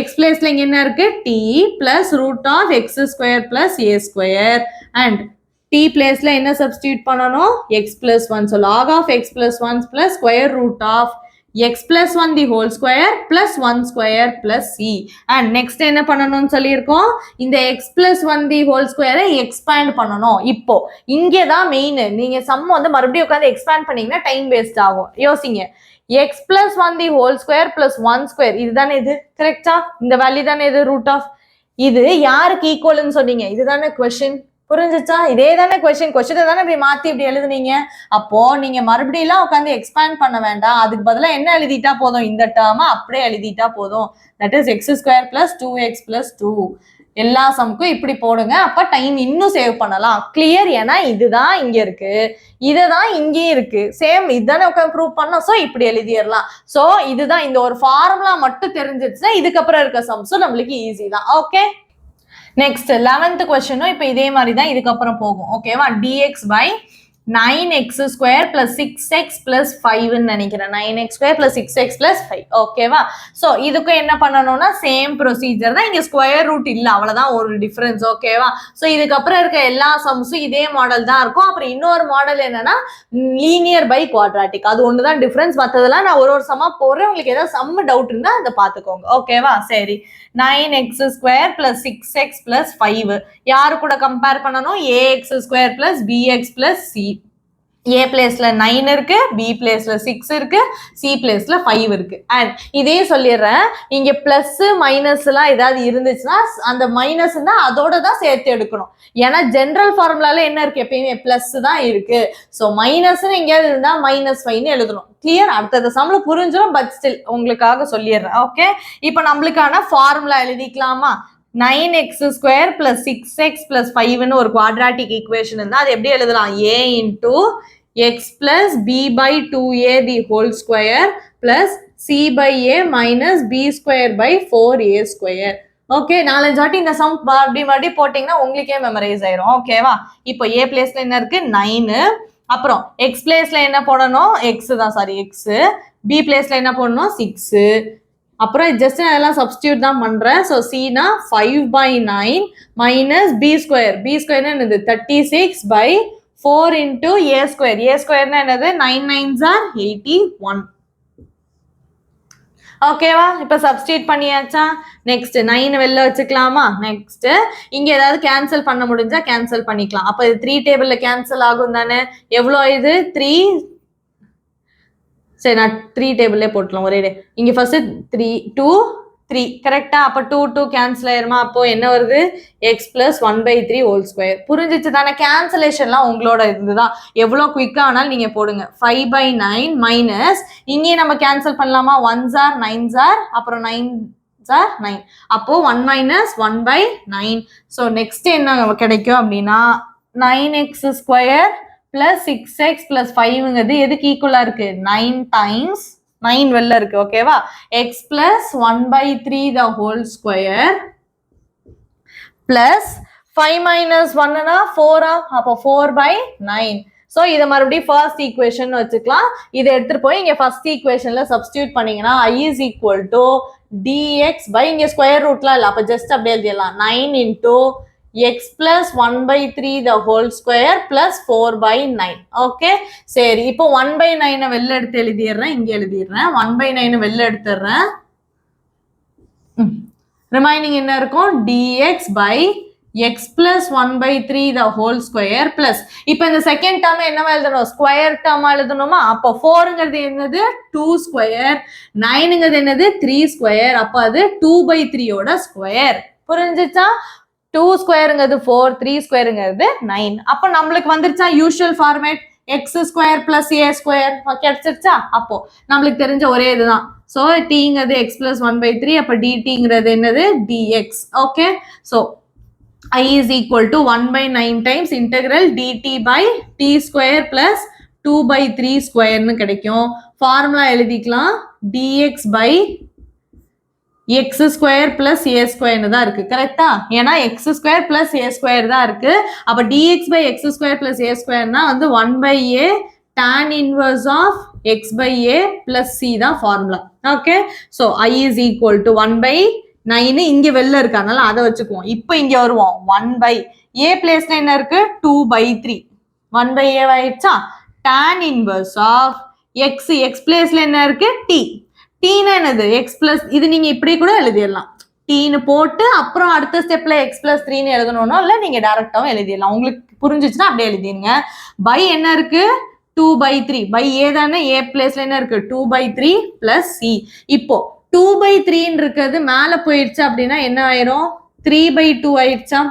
x பிளேஸ்ல இங்க என்ன இருக்கு? t plus root of x square plus a square and t பிளேஸ்ல என்ன சப்ஸ்டிட்யூட் பண்ணணும் x plus 1. so log of x plus 1 plus square root of x plus 1 the whole square plus 1 square plus c. and next என்ன பண்ணணும்னு சொல்லியிருக்கோம், இந்த x plus 1 the whole square expand பண்ணணும். இப்போ இங்கே தான் மெயின். நீங்க சம் வந்து மறுபடியும் உட்காந்து எக்ஸ்பேண்ட் பண்ணீங்கன்னா டைம் வேஸ்ட் ஆகும். யோசிங்க, x plus 1 the whole square plus 1 square இதுதானே இது, கரெக்டா? இந்த வேல்யூ தானே இது ரூட் ஆஃப். இது யாருக்கு ஈக்குவல்னு சொன்னீங்க? இதுதானே கொஸ்டின். புரிஞ்சுச்சா? இதே தானே கொஸ்டினை தானே இப்படி மாத்தி இப்படி எழுதுனீங்க. அப்போ நீங்க மறுபடியும் உட்காந்து எக்ஸ்பேண்ட் பண்ண வேண்டாம். அதுக்கு பதிலா என்ன எழுதிட்டா போதும், இந்த டேர்மை அப்படியே எழுதிட்டா போதும். That is x square plus 2x plus 2. எல்லா சம்க்கும் இப்படி போடுங்க. அப்ப டைம் இன்னும் சேவ் பண்ணலாம். கிளியர்? ஏன்னா இதுதான் இங்க இருக்கு, இதுதான் இங்கேயும் இருக்கு, சேம் இதுதானே உட்காந்து ப்ரூவ் பண்ணோம். ஸோ இப்படி எழுதிடலாம். ஸோ இதுதான், இந்த ஒரு ஃபார்முலா மட்டும் தெரிஞ்சிருச்சுன்னா இதுக்கப்புறம் இருக்க சம்ஸும் நம்மளுக்கு ஈஸி தான். ஓகே, நெக்ஸ்ட் 11th கொஸ்டினும் இப்போ இதே மாதிரி தான் இதுக்கப்புறம் போகும். ஓகேவா? dx by 9x square plus 6x plus 5 நினைக்கிறேன். 9x square plus 6x plus 5. ஓகேவா? ஸோ இதுக்கு என்ன பண்ணணும்னா சேம் ப்ரொசீஜர் தான். இங்க ஸ்கொயர் ரூட் இல்லை, அவ்வளவுதான் ஒரு டிஃபரன்ஸ். ஓகேவா? ஸோ இதுக்கப்புறம் இருக்க எல்லா சம்ஸும் இதே மாடல் தான் இருக்கும். அப்புறம் இன்னொரு மாடல் என்னன்னா லீனியர் பை குவாட்ராட்டிக். அது ஒன்று தான் டிஃபரன்ஸ். மற்றதெல்லாம் நான் ஒரு சம்மா போடுறேன். உங்களுக்கு ஏதாவது சம் டவுட் இருந்தால் அதை பார்த்துக்கோங்க. ஓகேவா? சரி, 9x square plus 6x plus 5 யாரு கூட கம்பேர் பண்ணணும்? ax square plus bx plus c. a பிளேஸ்ல 9 இருக்கு, b பிளேஸ்ல 6 இருக்கு, c பிளேஸ்ல 5 இருக்கு. அண்ட் இதே சொல்லிடுறேன், இங்க பிளஸ் மைனஸ் எல்லாம் ஏதாவது இருந்துச்சுன்னா அந்த மைனஸ் தான் அதோட தான் சேர்த்து எடுக்கணும். ஏன்னா ஜென்ரல் ஃபார்முலால என்ன இருக்கு, எப்பயுமே பிளஸ் தான் இருக்கு. ஸோ மைனஸ்ன்னு எங்கேயாவது இருந்தா -5 எழுதணும். கிளியர்? அடுத்தது சம்ல புரிஞ்சிடும். பட் ஸ்டில் உங்களுக்காக சொல்லிடுறேன். ஓகே, இப்போ நம்மளுக்கான formula எழுதிக்கலாமா? 9x square plus 6x plus 5 ஒரு குவாட்ராட்டிக் ஈக்குவேஷன் இருந்தா அது எப்படி எழுதலாம்? a into x plus b by 2a the whole square plus c by a minus b square by 4a square. Okay, 4 வாட்டி இந்த சம் அப்படி போட்டீங்கன்னா உங்களுக்கே மெமரைஸ் ஆயிரும். ஓகேவா? இப்போ a பிளேஸ்ல என்ன இருக்கு? 9. அப்புறம் x பிளேஸ்ல என்ன போடணும்? x தான், சாரி x. b பிளேஸ்ல என்ன போடணும்? 6. அப்புறம் ஜஸ்ட் நான் எல்லாம் சப்ஸ்டியூட் தான் பண்றேன். ஸோ சினா 5/9 மைனஸ் பி ஸ்கொயர். பி ஸ்கொயர்னா என்னது? 36 by 4 into a square. a ஸ்கொயர்னா என்னது? 9 9s are 81. ஓகேவா? இப்போ சப்ஸ்டியூட் பண்ணியாச்சா? நெக்ஸ்ட் 9 வெளில வச்சுக்கலாமா? நெக்ஸ்ட் இங்க ஏதாவது கேன்சல் பண்ண முடிஞ்சா கேன்சல் பண்ணிக்கலாம். அப்போ இது 3 டேபிள்ல கேன்சல் ஆகும் தானே? எவ்வளோ இது? 3. சரி, நான் 3 டேபிள்லே போட்டலாம் ஒரே டே. இங்க ஃபர்ஸ்ட் 3 2 3 கரெக்டா? அப்ப 2 2 கேன்சல் ஆயிருமா? அப்போ என்ன வருது? x plus 1/3 whole square. புரிஞ்சிச்சு தானே? கேன்சலேஷன்லாம் உங்களோட இதுதான். எவ்வளோ குயிக்கா ஆனாலும் நீங்க போடுங்க. 5/9 மைனஸ் இங்கேயே நம்ம கேன்சல் பண்ணலாமா? 1s are 9s are, அப்புறம் 9s are 9. அப்போ 1 minus 1/9. ஸோ நெக்ஸ்ட் என்ன கிடைக்கும் அப்படின்னா 9x square plus 6x plus 5ங்கிறது எதுக்கு ஈக்குவலா இருக்கு? 9 times 9 வெளில இருக்கு. ஓகேவா? x plus 1/3 the whole square plus 5 minus 1னா 4. அப்போ 4/9. ஸோ இதை மறுபடியும் ஃபர்ஸ்ட் ஈக்குவேஷன் வச்சுக்கலாம். இதை எடுத்துட்டு போய் இங்க ஃபர்ஸ்ட் ஈக்குவேஷன்ல சப்ஸ்டியூட் பண்ணீங்கன்னா i is equal to dx by இங்க ஸ்கொயர் ரூட்லாம் இல்லை, அப்போ ஜஸ்ட் அப்படியே எழுதிடலாம். 9 into x plus 1/3 the whole square plus 4/9. Okay, சரி. இப்போ 1/9 வெளில எடுத்து எழுதிடுறேன். இங்க எழுதிடுறேன். 1/9 வெளில எடுத்துடுறேன். ரிமைனிங் என்ன இருக்கும்? dx by x plus 1/3 the whole square plus இப்போ இந்த செகண்ட் டேர்ம் என்னவா எழுதணும்? ஸ்கொயர் டேர்மா எழுதணுமா? அப்போ 4ங்கிறது என்னது? 2 ஸ்கொயர். 9ங்கிறது என்னது? 3 ஸ்கொயர். அப்போ அது 2/3யோட ஸ்கொயர். புரிஞ்சுச்சா? 2 ஸ்கொயருங்கிறது 4, 3 ஸ்கொயருங்கிறது 9. அப்போ நம்மளுக்கு வந்துருச்சா usual format? X square plus a square கிடைச்சிருச்சா? அப்போ நம்மளுக்கு தெரிஞ்ச ஒரே இதுதான். ஸோ டீங்கிறது எக்ஸ் பிளஸ் 1/3. அப்போ டிடிங்கிறது என்னது? Dx. Okay, so I is equal to 1/9 times integral dt by t square plus 2/3 ஸ்கொயர்னு கிடைக்கும். ஃபார்முலா எழுதிக்கலாம். dx by x square plus a ஸ்கொயர்னு தான் இருக்கு. கரெக்டா? ஏன்னா x square plus a square தான் இருக்கு. அப்ப dx by x square plus a ஸ்கொயர்னா வந்து 1/a tan inverse of x by a plus c தான் formula. Okay, so I is equal to 1/a 9 இங்க வெளில இருக்கு, அதனால அதை வச்சுக்குவோம். இப்போ இங்க வருவோம் 1 a பிளேஸ்ல என்ன இருக்கு 2/3 1 a ஆயிடுச்சா. tan inverse of x பிளேஸ்ல என்ன இருக்கு t. t னா என்னது x பிளஸ், இது நீங்க இப்படி கூட எழுதிடலாம். டீன்னு போட்டு அப்புறம் அடுத்த ஸ்டெப்ல x பிளஸ் 3ன்னு எழுதணும்னா இல்லை நீங்க டைரக்டாவும் எழுதிடலாம். உங்களுக்கு புரிஞ்சிச்சுன்னா அப்படியே எழுதிடுங்க. பை என்ன இருக்கு 2/3 பை ஏ தானே, ஏ பிளேஸ்ல என்ன இருக்கு 2/3 பிளஸ் சி. இப்போ 2/3 இருக்கிறது மேல போயிடுச்சு அப்படின்னா என்ன ஆயிரும் 3/2 ஆயிடுச்சா.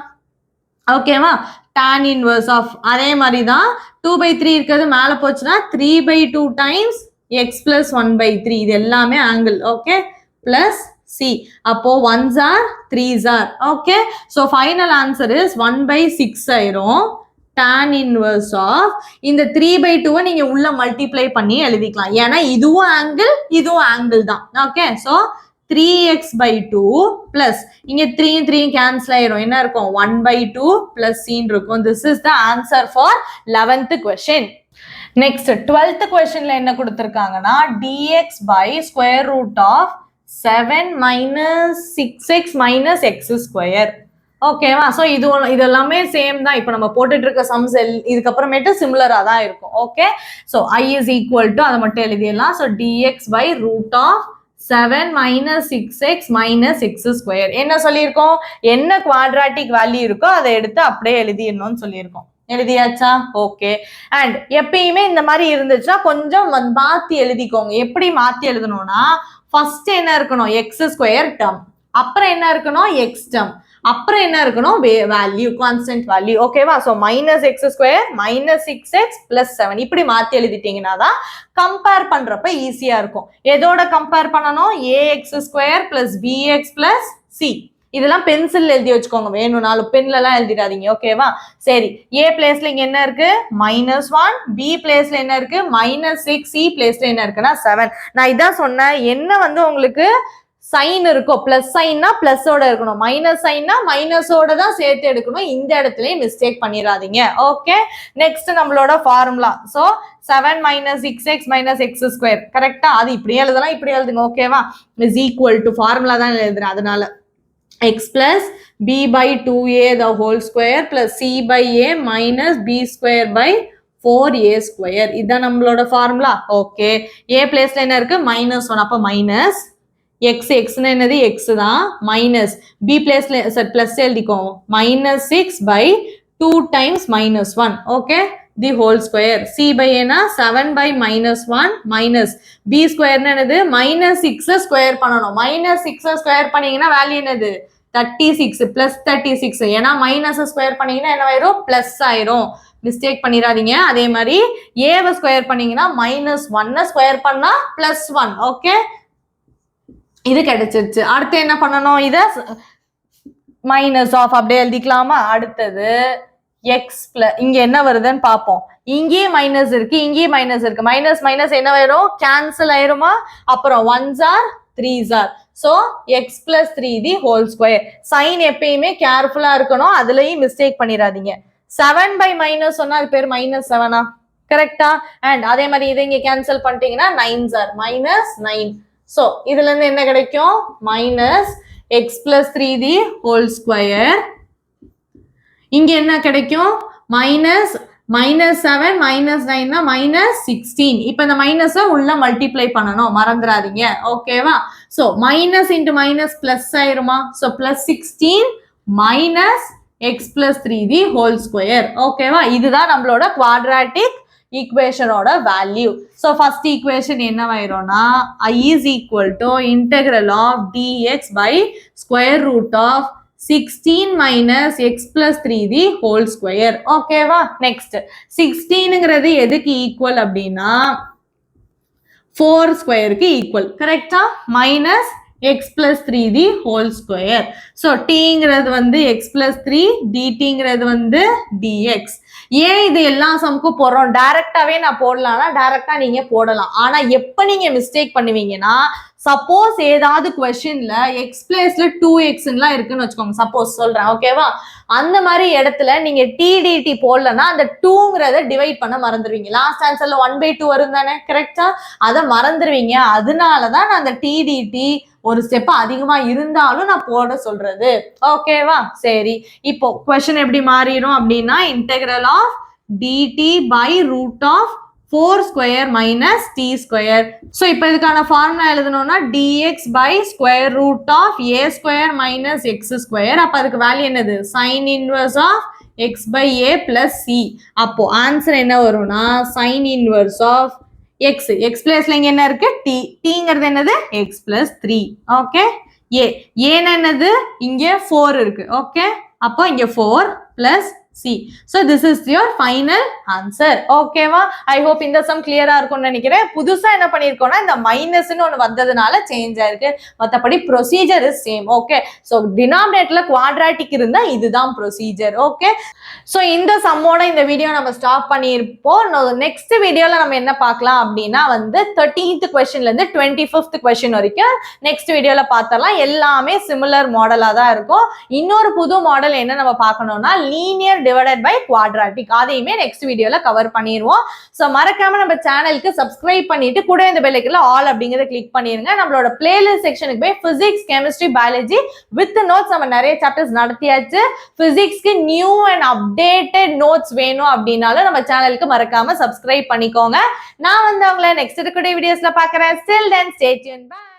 ஓகேவா. tan inverse of அதே மாதிரி தான் 2/3 இருக்கிறது மேல போச்சுன்னா 3/2 டைம்ஸ் x plus 1/3 இது எல்லாமே ஆங்கிள். Okay plus C. அப்போ 1s are 3s are. Okay. So final answer is 1/6 ஆயிரும். tan inverse of இந்த 3/2 நீங்க உள்ள மல்டிப்ளை பண்ணி எழுதிக்கலாம். ஏன்னா இதுவும் ஆங்கிள் இதுவும் ஆங்கிள் தான். ஓகே. So 3x/2 plus இங்க 3 கேன்சல் ஆயிரும். என்ன இருக்கும் 1/2 plus c இருக்கும். This is the answer for 11th question. Next 12th questionல என்ன கொடுத்திருக்காங்கன்னா dx by square root of 7 minus 6x minus x square. ஓகேவா. ஸோ இது எல்லாமே சேம் தான். இப்போ நம்ம போட்டுட்டு இருக்க சம்ஸ் இதுக்கப்புறமேட்டு சிமிலரா தான் இருக்கும். Okay. So i is equal to அதை மட்டும் எழுதிடலாம். So dx by root of 7 minus 6x minus x square. என்ன சொல்லியிருக்கோம், என்ன குவாட்ராட்டிக் வேல்யூ இருக்கோ அதை எடுத்து அப்படியே எழுதிடணும்னு சொல்லியிருக்கோம். எழுதியாச்சா. ஓகே. அண்ட் எப்பயுமே இந்த மாதிரி இருந்துச்சுன்னா கொஞ்சம் மாத்தி எழுதிக்கோங்க. எப்படி மாத்தி எழுதணும்னா ஃபர்ஸ்ட் என்ன இருக்கணும் எக்ஸ் ஸ்கொயர் டேர்ம், அப்புறம் என்ன இருக்கணும் எக்ஸ் டேர்ம், அப்புறம் என்ன இருக்கணும் வேல்யூ கான்ஸ்டன்ட் வேல்யூ. ஓகேவா. So minus X square minus 6x plus 7 இப்படி மாத்தி எழுதிட்டீங்கன்னா தான் கம்பேர் பண்றப்ப ஈஸியா இருக்கும். எதோட கம்பேர் பண்ணணும் ax square plus bx plus c. இதெல்லாம் பென்சில் எழுதி வச்சுக்கோங்க, வேணும்னாலும் பென்ல எல்லாம் எழுதிடாதீங்க. ஓகேவா. சரி, ஏ பிளேஸ்ல இங்க என்ன இருக்கு -1, பி பிளேஸ்ல என்ன இருக்கு -6, சி பிளேஸ்ல என்ன இருக்குன்னா 7. நான் இதான் சொன்னேன், என்ன வந்து உங்களுக்கு சைன் இருக்கும் பிளஸ் சைன்னா பிளஸோட இருக்கணும், மைனஸ் சைன்னா மைனஸோட தான் சேர்த்து எடுக்கணும். இந்த இடத்துலயும் மிஸ்டேக் பண்ணிடாதீங்க. ஓகே. நெக்ஸ்ட் நம்மளோட formula. So 7 minus 6x minus x square கரெக்டா. அது இப்படியே எழுதலாம், இப்படி எழுதுங்க. ஓகேவா. இஸ் ஈக்குவல் டு ஃபார்முலா தான் எழுதுறேன், அதனால x plus b by 2a the whole square plus c by a minus b square by 4a square. இதான் நம்மளோட ஃபார்முலா. ஓகே. a பிளேஸ்ல என்ன இருக்கு -1, அப்ப மைனஸ் x என்னது x தான், மைனஸ் b பிளேஸ்ல பிளஸ் எழுதிக்கோங்க -6 by 2 times -1. Okay. the whole square. c by a na 7 by -1 minus b square என்னது -6 ஸ்கொயர் பண்ணணும். -6 ஸ்கொயர் பண்ணீங்கன்னா வேல்யூ என்னது 36 plus 36. ஏன்னா மைனஸ் ஸ்கொயர் பண்ணீங்கன்னா என்ன ஆயிரும் பிளஸ் ஆயிரும். மிஸ்டேக் பண்ணிடாதீங்க. அதே மாதிரி ஏவை ஸ்கொயர் பண்ணீங்கன்னா -1 ஸ்கொயர் பண்ணா +1. ஓகே. இது கிடைச்சிருச்சு. அடுத்து என்ன பண்ணணும், இத மைனஸ் ஆஃப் அப்படியே எழுதிக்கலாமா. அடுத்தது எக்ஸ் பிளஸ் இங்க என்ன வருதுன்னு பார்ப்போம். இங்கேயும் மைனஸ் இருக்கு, இங்கேயும் மைனஸ் இருக்கு. மைனஸ் மைனஸ் என்ன ஆயிரும் கேன்சல் ஆயிருமா. அப்புறம் 1s are 3s are. So x plus 3 the whole square. Sign எப்பயுமே கேர்ஃபுல்லா இருக்கணும், அதுலயும் மிஸ்டேக் பண்ணிடாதீங்க. 7 by மைனஸ் சொன்னா அது பேர் -7ஆ, கரெக்டா. அண்ட் அதே மாதிரி இதை இங்க கேன்சல் பண்ணிட்டீங்கன்னா 9s are -9. ஸோ இதுல இருந்து என்ன கிடைக்கும் minus x plus 3 the whole square. இங்க என்ன கிடைக்கும் -7 -9 -16. இப்ப இந்த மைனஸ் உள்ள மல்டிப்ளை பண்ணணும், மறந்துடாதீங்க. ஓகேவா. So minus into minus plus ஆயிருமா. So +16 minus x plus 3 the whole square. ஓகேவா. இதுதான் நம்மளோட குவாட்ராட்டிக் ஈக்குவேஷனோட வேல்யூ. ஸோ ஃபர்ஸ்ட் ஈக்குவேஷன் என்னவாயிரும்னா i is equal to integral of dx by square root of 16 minus x plus 3 the whole square. ஓகேவா. Next 16ங்கிறது எதுக்கு equal அப்படின்னா 4 ஸ்கொயருக்கு ஈக்குவல், கரெக்டா. Minus x plus 3 the whole square. So tங்கிறது வந்து x plus 3, dtங்கிறது வந்து dx. ஏன் இது எல்லா சம்க்கும் போடுறோம், டைரக்டாவே நான் போடலாம்னா டைரக்டா நீங்க போடலாம். ஆனா எப்ப நீங்க மிஸ்டேக் பண்ணுவீங்கன்னா சப்போஸ் ஏதாவது கொஸ்டின்ல எக்ஸ் பிளேஸ்ல 2xலாம் இருக்குன்னு வச்சுக்கோங்க, சப்போஸ் சொல்றேன், ஓகேவா? அந்த மாதிரி இடத்துல நீங்க டிடிடி போடலன்னா அந்த 2ங்கிறத டிவைட் பண்ண மறந்துடுவீங்க. லாஸ்ட் ஆன்சர்ல 1/2 வரும் தானே, கரெக்டா? அதை மறந்துடுவீங்க. அதனாலதான் நான் அந்த டிடிடி ஒரு ஸ்டெப் அதிகமா இருந்தாலும் நான் போட சொல்றது, ஓகேவா? சரி, இப்போ கொஸ்டின் எப்படி மாறிடும் அப்படின்னா, integral of dt by root of 4 square minus t square. So இப்போ இதுக்கான ஃபார்முலா எழுதணும்னா dx by square root of a square minus x square. அப்போ அதுக்கு வேல்யூ என்னது? sin inverse of x by a plus c. அப்போ answer என்ன வரும்னா sin inverse of x. x பிளேஸ்ல இங்க என்ன இருக்கு? t. tங்கிறது என்னது? x plus 3. ஓகே. a என்னது? இங்க 4 இருக்கு. ஓகே. அப்போ இங்க 4 plus C. So this is your final answer. ஓகேவா? I hope இந்த சம் கிளியரா இருக்கும்னு நினைக்கிறேன். புதுசா என்ன பண்ணிருக்கோம்னா இந்த மைனஸ்னு ஒன்று வந்ததுனால சேஞ்ச் ஆயிருக்கு. மற்றபடி procedure is same. Okay. So டினாமினேட்டர்ல குவாட்ராட்டிக் இருந்தா இதுதான் ப்ரொசீஜர். ஓகே. ஸோ இந்த சம்மோட இந்த வீடியோ நம்ம ஸ்டாப் பண்ணியிருப்போம். நெக்ஸ்ட் வீடியோல நம்ம என்ன பார்க்கலாம் அப்படின்னா வந்து 13th கொஸ்டின்ல இருந்து 25th கொஸ்டின் வரைக்கும் நெக்ஸ்ட் வீடியோல பார்த்தரலாம். எல்லாமே சிமிலர் மாடலா தான் இருக்கும். இன்னொரு புது மாடல் என்ன நம்ம பார்க்கணும்னா லீனியர் divided by quadratic. அதையுமே நெக்ஸ்ட் வீடியோல கவர் பண்ணிடுவோம். ஸோ மறக்காம நம்ம சேனலுக்கு சப்ஸ்கிரைப் பண்ணிட்டு கூட இந்த பெல் ஐக்கன்ல ஆல் அப்படிங்கறத கிளிக் பண்ணிருங்க. நம்மளோட பிளேலிஸ்ட் செக்ஷனுக்கு போய் physics, chemistry, biology with notes நம்ம நிறைய சாப்டர்ஸ் நடத்தியாச்சு. பிசிக்ஸ்க்கு நியூ அண்ட் அப்டேட்டட் நோட்ஸ் வேணும் அப்படின்னாலும் நம்ம சேனலுக்கு மறக்காம சப்ஸ்கிரைப் பண்ணிக்கோங்க. நான் வந்து உங்களை நெக்ஸ்ட் இருக்கக்கூடிய வீடியோஸ்ல பார்க்கறேன். Till then, stay tuned. Bye.